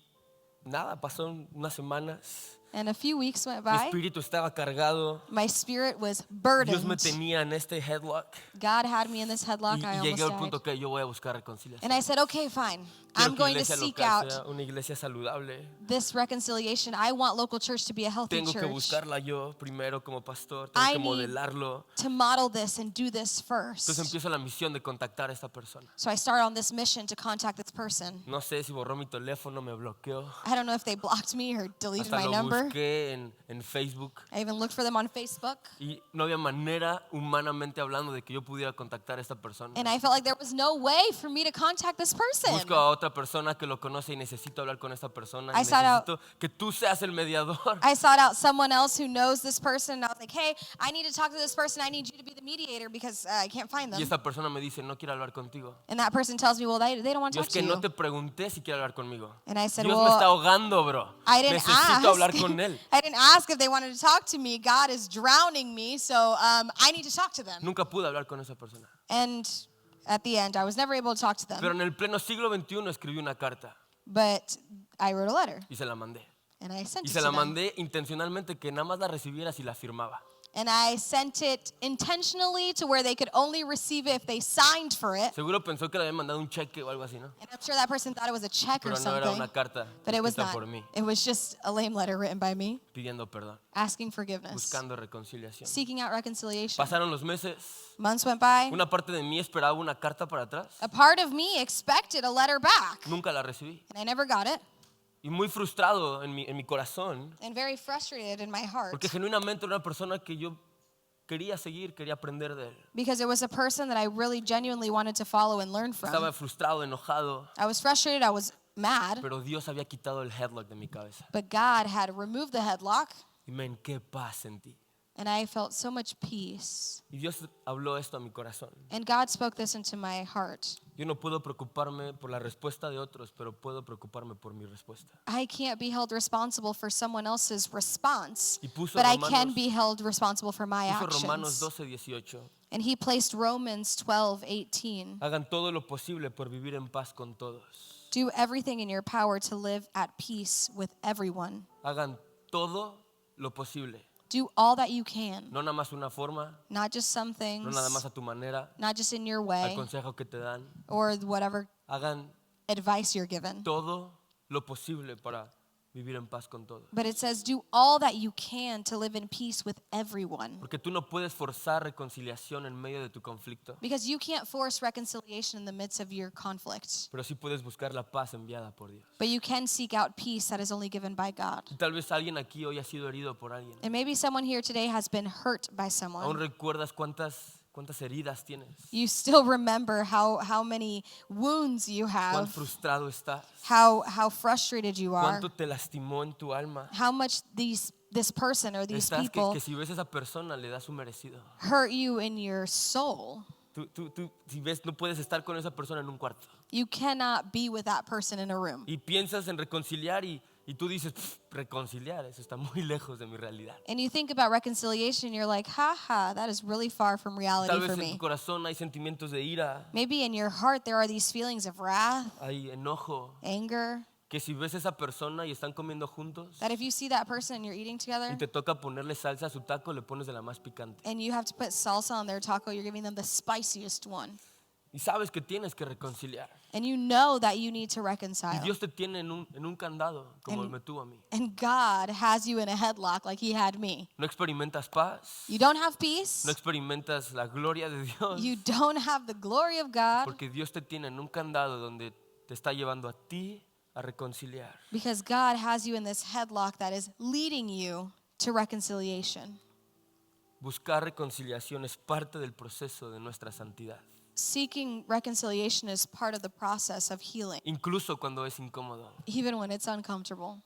nada, pasó unas semanas. And a few weeks went Mi by. espíritu estaba cargado. My spirit was Dios me burdened. tenía en este headlock. God had me in this headlock. Y I llegué almost al punto died. que yo voy a buscar reconciliación. And I said, okay, fine. Quiero I'm que going to iglesia seek local sea out una iglesia saludable. this reconciliation. I want local church to be a healthy Tengo que church. buscarla yo primero como pastor. I Tengo que need- modelarlo. To model this and do this Entonces first. empiezo la misión de contactar a esta persona. So I started on this mission to contact this person. No sé si borró mi teléfono, me bloqueó. I don't know if they blocked me or deleted Hasta my lo number. busqué en Facebook. I even looked for them on Facebook. Y no había manera, humanamente hablando, de que yo pudiera contactar a esta persona. And I felt like there was no way for me to contact this person. Busco a otra persona que lo conoce y necesito hablar con esta persona. I Y sought out- necesito que tú seas el mediador. I sought out someone else who knows this person. And I was like, hey, I need to talk to this person. I need you to be the mediator because I can't find Y them. esta persona me dice, no quiero hablar contigo. And that person tells me, well, they don't want to Yo talk es to que no you. te pregunté si quiere hablar conmigo. And I said, Dios me well, está ahogando, bro. I didn't Necesito hablar ask. con él. I didn't ask if they wanted to talk to me. God is drowning me, so I need to talk to them. Nunca pude hablar con esa persona. And at the end, I was never able to talk to Pero them. en el pleno siglo XXI escribí una carta But I wrote a letter y se la mandé. and I sent Y it se to la them. mandé intencionalmente que nada más la recibieras y la firmaba. And I sent it intentionally to where they could only receive it if they signed for it. Seguro pensó que le habían mandado un cheque o algo así, ¿no? And I'm sure that person thought it was a check or Pero no era something. una carta But it was escrita not. por mí, It was just a lame letter written by me, pidiendo perdón, asking forgiveness, buscando reconciliación. seeking out reconciliation. Pasaron los meses, Months went by. una parte de mí esperaba una carta para atrás, A part of me expected a letter back, nunca la recibí. and I never got it. Y muy frustrado en mi corazón, And very frustrated in my heart porque genuinamente era una persona que yo quería seguir, quería aprender de él. because it was a person that I really genuinely wanted to follow and learn from. Estaba frustrado, enojado, I was frustrated, I was mad, pero Dios había quitado el headlock de mi cabeza. but God had removed the headlock, Y men, qué paz sentí. and I felt so much peace. Y Dios habló esto a mi corazón. And God spoke this into my heart. Yo no puedo preocuparme por la respuesta de otros, pero puedo preocuparme por mi respuesta. I can't be held responsible for someone else's response, Y puso but I Romanos- can be held responsible for my Puso Romanos actions. 12:18. And he placed Romans 12:18. Hagan todo lo posible por vivir en paz con todos. Do everything in your power to live at peace with everyone. Hagan todo lo posible. Do all that you can, No nada más una forma, not just some no things, nada más a tu manera, not just in your al way consejo que te dan. or whatever Hagan advice you're given. todo lo posible para vivir en paz con todos. But it says, do all that you can to live in peace with everyone. Porque tú no puedes forzar reconciliación en medio de tu conflicto, Because you can't force reconciliation in the midst of your conflict. pero sí puedes buscar la paz enviada por Dios. But you can seek out peace that is only given by God. Y tal vez alguien aquí hoy ha sido herido por alguien. And maybe someone here today has been hurt by ¿Aún someone. recuerdas cuántas heridas tienes? You still remember how many wounds you ¿Cuán have, frustrado estás? how frustrated you are, ¿Cuánto te lastimó en tu alma? how much this person or these Estás people que si ves a esa persona le das su merecido. hurt you in your soul. Tú, si ves, no puedes estar con esa persona en un cuarto. You cannot be with that person in a room. Y piensas en reconciliar y tú dices, reconciliar, eso está muy lejos de mi realidad. And you think about reconciliation, you're like, that is really far from Tal reality vez for en tu me. corazón hay sentimientos de ira, Maybe in your heart there are these feelings of wrath, hay enojo, anger, que si ves a esa persona y están comiendo juntos that if you see that person and you're eating together y te toca ponerle salsa a su taco, le pones de la más picante. and you have to put salsa on their taco, you're giving them the spiciest one. Y sabes que tienes que reconciliar. And you know that you need to Y reconcile. Dios te tiene en un candado, como me tuvo a mí. And God has you in a headlock like he had me. No experimentas paz, You don't have peace. no experimentas la gloria de Dios, You don't have the glory of God porque Dios te tiene en un candado donde te está llevando a ti a reconciliar. because God has you in this headlock that is leading you to reconciliation. Buscar reconciliación es parte del proceso de nuestra santidad, Seeking reconciliation is part of the process of healing, incluso cuando es incómodo. even when it's uncomfortable.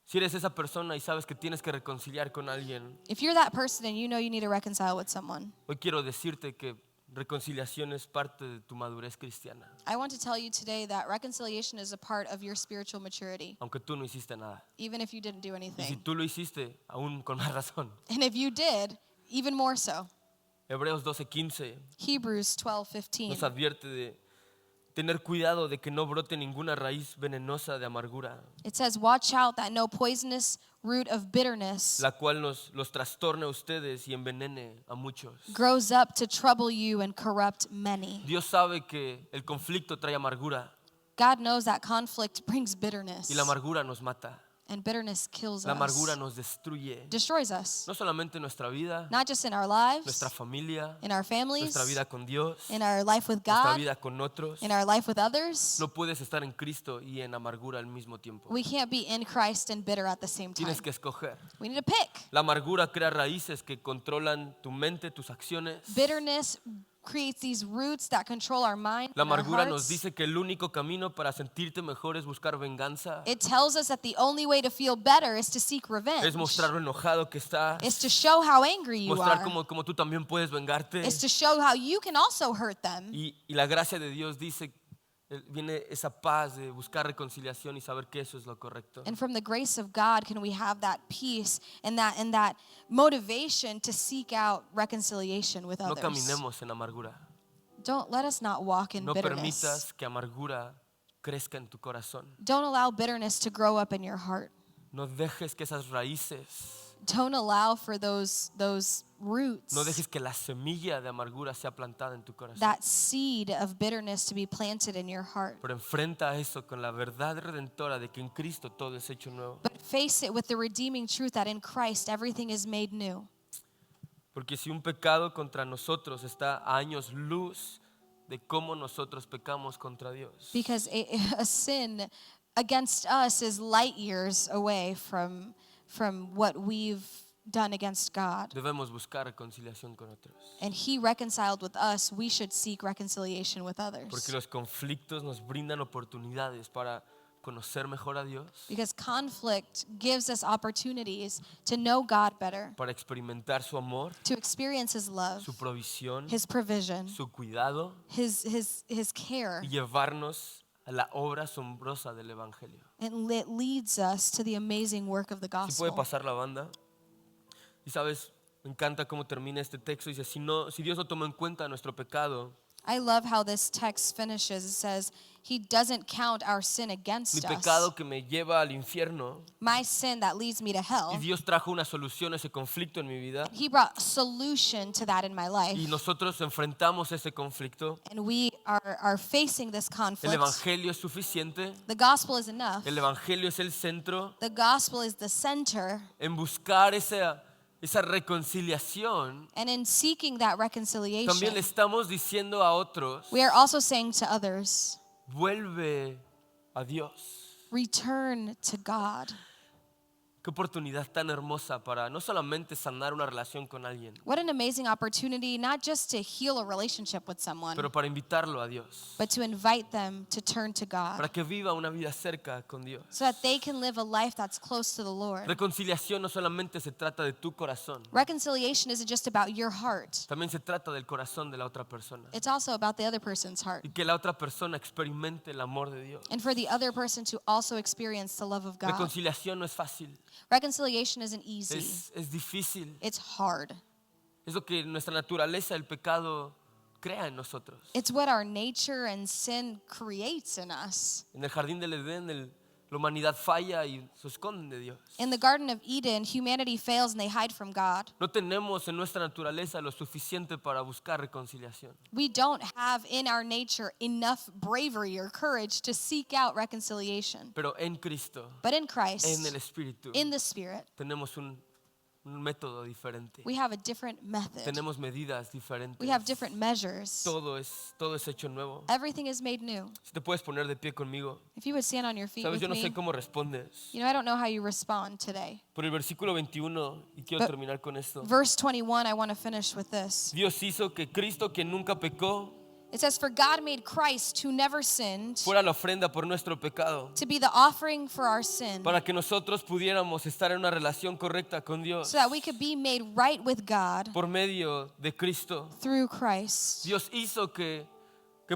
Si eres esa persona y sabes que tienes que reconciliar con alguien, If you're that person and you know you need to reconcile with someone, hoy quiero decirte que reconciliación es parte de tu madurez cristiana, I want to tell you today that reconciliation is a part of your spiritual maturity, aunque tú no hiciste nada. even if you didn't do Y si anything. tú lo hiciste, aún con más razón. And if you did, even more so. Hebreos 12:15 Hebrews nos 12:15. advierte de tener cuidado de que no brote ninguna raíz venenosa de amargura, It says, watch out that no poisonous root of bitterness la cual los trastorne a ustedes y envenene a muchos. grows up to trouble you and corrupt many. Dios sabe que el conflicto trae amargura God knows that conflict brings bitterness, y la amargura nos mata. and bitterness kills La amargura us, nos destruye, destroys us, no solamente en nuestra vida, not just in our lives, nuestra familia, in our families, nuestra vida con Dios, in our life with nuestra God, vida con otros. in our life with others. No puedes estar en Cristo y en amargura al mismo tiempo. We can't be in Christ and bitter at the same time. Tienes que escoger. We need to pick. La amargura crea raíces que controlan tu mente, tus acciones. Bitterness creates these roots that control our mind La and our amargura nos hearts. dice que el único camino para sentirte mejor es buscar venganza, It tells us that the only way to feel better is to seek revenge. es mostrar lo enojado que estás, Is to show how angry you mostrar are. como tú también puedes vengarte. Is to show how you can also hurt them. Y la gracia de Dios dice, viene esa paz de buscar reconciliación y saber que eso es lo correcto. And from the grace of God can we have that peace and that motivation to seek out reconciliation with No others. caminemos en amargura. Don't let us not walk in No bitterness. permitas que amargura crezca en tu corazón. Don't allow bitterness to grow up in your heart. No dejes que esas raíces Don't allow for those roots, No dejes que la semilla de amargura sea plantada en tu corazón. that seed of bitterness to be planted in your heart. Pero enfrenta eso con la verdad redentora de que en Cristo todo es hecho nuevo. But face it with the redeeming truth that in Christ everything is made new. Porque si un pecado contra nosotros está a años luz de cómo nosotros pecamos contra Dios. Because a sin against us is light years away from what we've done against God. Debemos buscar reconciliación con otros. And He reconciled with us, we should seek reconciliation with others. Porque los conflictos nos brindan oportunidades para conocer mejor a Dios, Because conflict gives us opportunities to know God better, para experimentar su amor, to experience His love, su provisión, His provision, su cuidado His care, y llevarnos a la obra asombrosa del Evangelio. and it leads us to the amazing work of the Si puede gospel. pasar la banda. Y sabes, me encanta cómo termina este texto. Dice, si Dios no tomó en cuenta nuestro pecado, I love how this text finishes. It says, He doesn't count our sin mi against us. pecado que me lleva al infierno, My sin that leads me to hell. y Dios trajo una solución a ese conflicto en mi vida, He brought a solution to that in my life. y nosotros enfrentamos ese conflicto. And we are facing this El conflict. Evangelio es suficiente, The gospel is enough. el Evangelio es el centro The gospel is the center. en buscar esa reconciliación. And in seeking that También le reconciliation, estamos diciendo a otros, we are also saying to others, vuelve a Dios. return to God. Qué oportunidad tan hermosa para no solamente sanar una relación con alguien, What an amazing opportunity, not just to heal a relationship with someone, pero para invitarlo a Dios, but to invite them to turn to para God que viva una vida cerca con Dios. so that they can live a life that's close to the Lord. Reconciliación no solamente se trata de tu corazón, Reconciliation isn't just about your heart. también se trata del corazón de la otra persona. It's also about the other person's heart. Y que la otra persona experimente el amor de Dios. And for the other person to also experience the love of God. Reconciliación no es fácil, Reconciliation isn't easy. es difícil. It's hard. Es lo que nuestra naturaleza, el pecado, crea en nosotros. It's what our nature and sin creates in us. En el jardín del Edén, la humanidad falla y se esconden de Dios. In the Garden of Eden, humanity fails and they hide from God. No tenemos en nuestra naturaleza lo suficiente para buscar reconciliación. We don't have in our nature enough bravery or courage to seek out reconciliation. Pero en Cristo, But in en Christ, el Espíritu, in the Spirit, tenemos un método diferente. we have a different method. Tenemos medidas diferentes. We have different measures. Todo es hecho nuevo. Everything is made new. Si te puedes poner de pie conmigo. If you would stand on your feet Sabes, with yo no me. sé cómo respondes. You know, I don't know how you respond today. Por el versículo 21, y quiero But- terminar con esto. Verse 21, I want to finish with this. Dios hizo que Cristo, que nunca pecó, It says, For God made Christ, who never sinned, fuera la ofrenda por nuestro pecado, to be the offering for our sin, para que nosotros pudiéramos estar en una relación correcta con Dios so that we could be made right with God por medio de Cristo. through Christ. Dios hizo que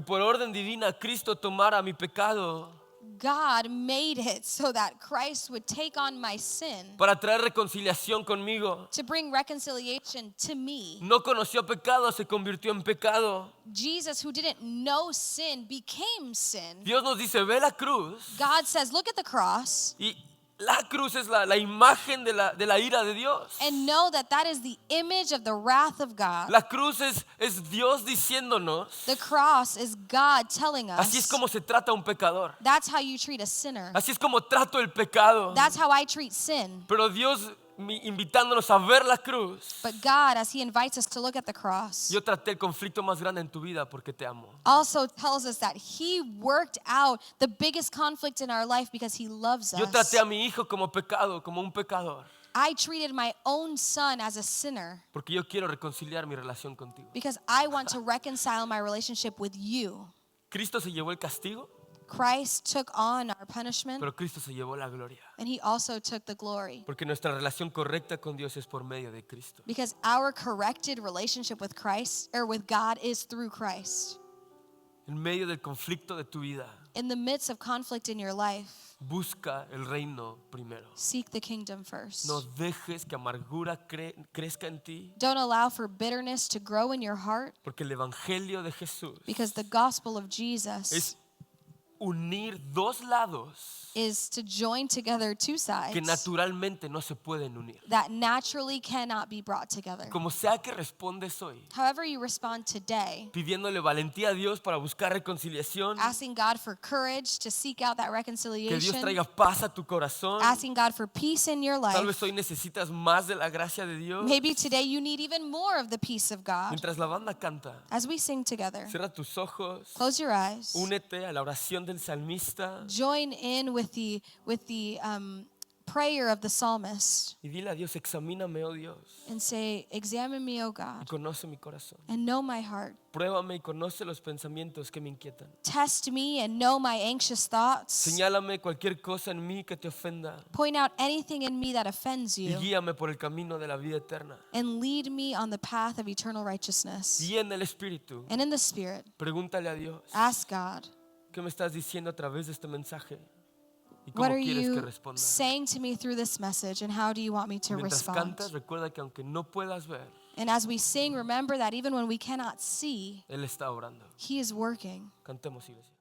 por orden divina Cristo tomara mi pecado God made it so that Christ would take on my sin para traer reconciliación conmigo. to bring reconciliation to me. No conoció pecado, se convirtió en pecado. Jesus, who didn't know sin, became sin. Dios nos dice, ve la cruz. God says, Look at the cross Y la cruz es la imagen de la ira de Dios. and know that that is the image of the wrath of God. La cruz es Dios diciéndonos, The cross is God telling así es us, como se trata un pecador. that's how you treat a sinner. Así es como trato el pecado. That's how I treat sin. Pero Dios invitándonos a ver la cruz. But God, as He invites us to look at the cross, Yo traté el conflicto más grande en tu vida porque te amo. also tells us that He worked out the biggest conflict in our life because He loves Yo traté us. a mi hijo como pecado, como un pecador. I treated my own son as a sinner Porque yo quiero reconciliar mi relación contigo. because I want to reconcile my relationship with you. Cristo se llevó el castigo, Christ took on our punishment pero Cristo se llevó la gloria. and He also took the glory. Porque nuestra relación correcta con Dios es por medio de Cristo. Because our corrected relationship with Christ, or with God, is through Christ. En medio del conflicto de tu vida, In the midst of conflict in your life, busca el reino primero. seek the kingdom first. No dejes que amargura crezca en ti, Don't allow for bitterness to grow in your heart, porque el evangelio de Jesús because the gospel of Jesus es unir dos lados is to join together two que sides naturalmente no se pueden unir. that naturally cannot be brought together. Como sea que respondes hoy, However you respond today, pidiéndole valentía a Dios para buscar reconciliación, asking God for courage to seek out that que Dios reconciliation, traiga paz a tu corazón. asking God for peace in your Tal vez life. hoy necesitas más de la gracia de Dios. Maybe today you need even more of the peace of God. Mientras la banda canta, As we sing together, cierra tus ojos, close your eyes. únete a la oración del salmista Join in with the prayer of the psalmist y dile a Dios, examíname, oh Dios, and say, examine me, O y God, conoce mi corazón. and know my heart. Pruébame y conoce los pensamientos que me inquietan. Test me and know my anxious thoughts. Señálame cualquier cosa en mí que te ofenda Point out anything in me that offends y you guíame por el camino de la vida eterna. and lead me on the path of eternal righteousness. Y en el Espíritu, And in the Spirit, pregúntale a Dios, ask God, ¿qué me estás diciendo a través de este mensaje? ¿Y what cómo are quieres que you responda? saying to me through this message, and how do you want me to Mientras respond? cantas, recuerda que aunque no puedas ver, And as we sing, remember that even when we cannot see, Él está orando. He is working. Cantemos, iglesia.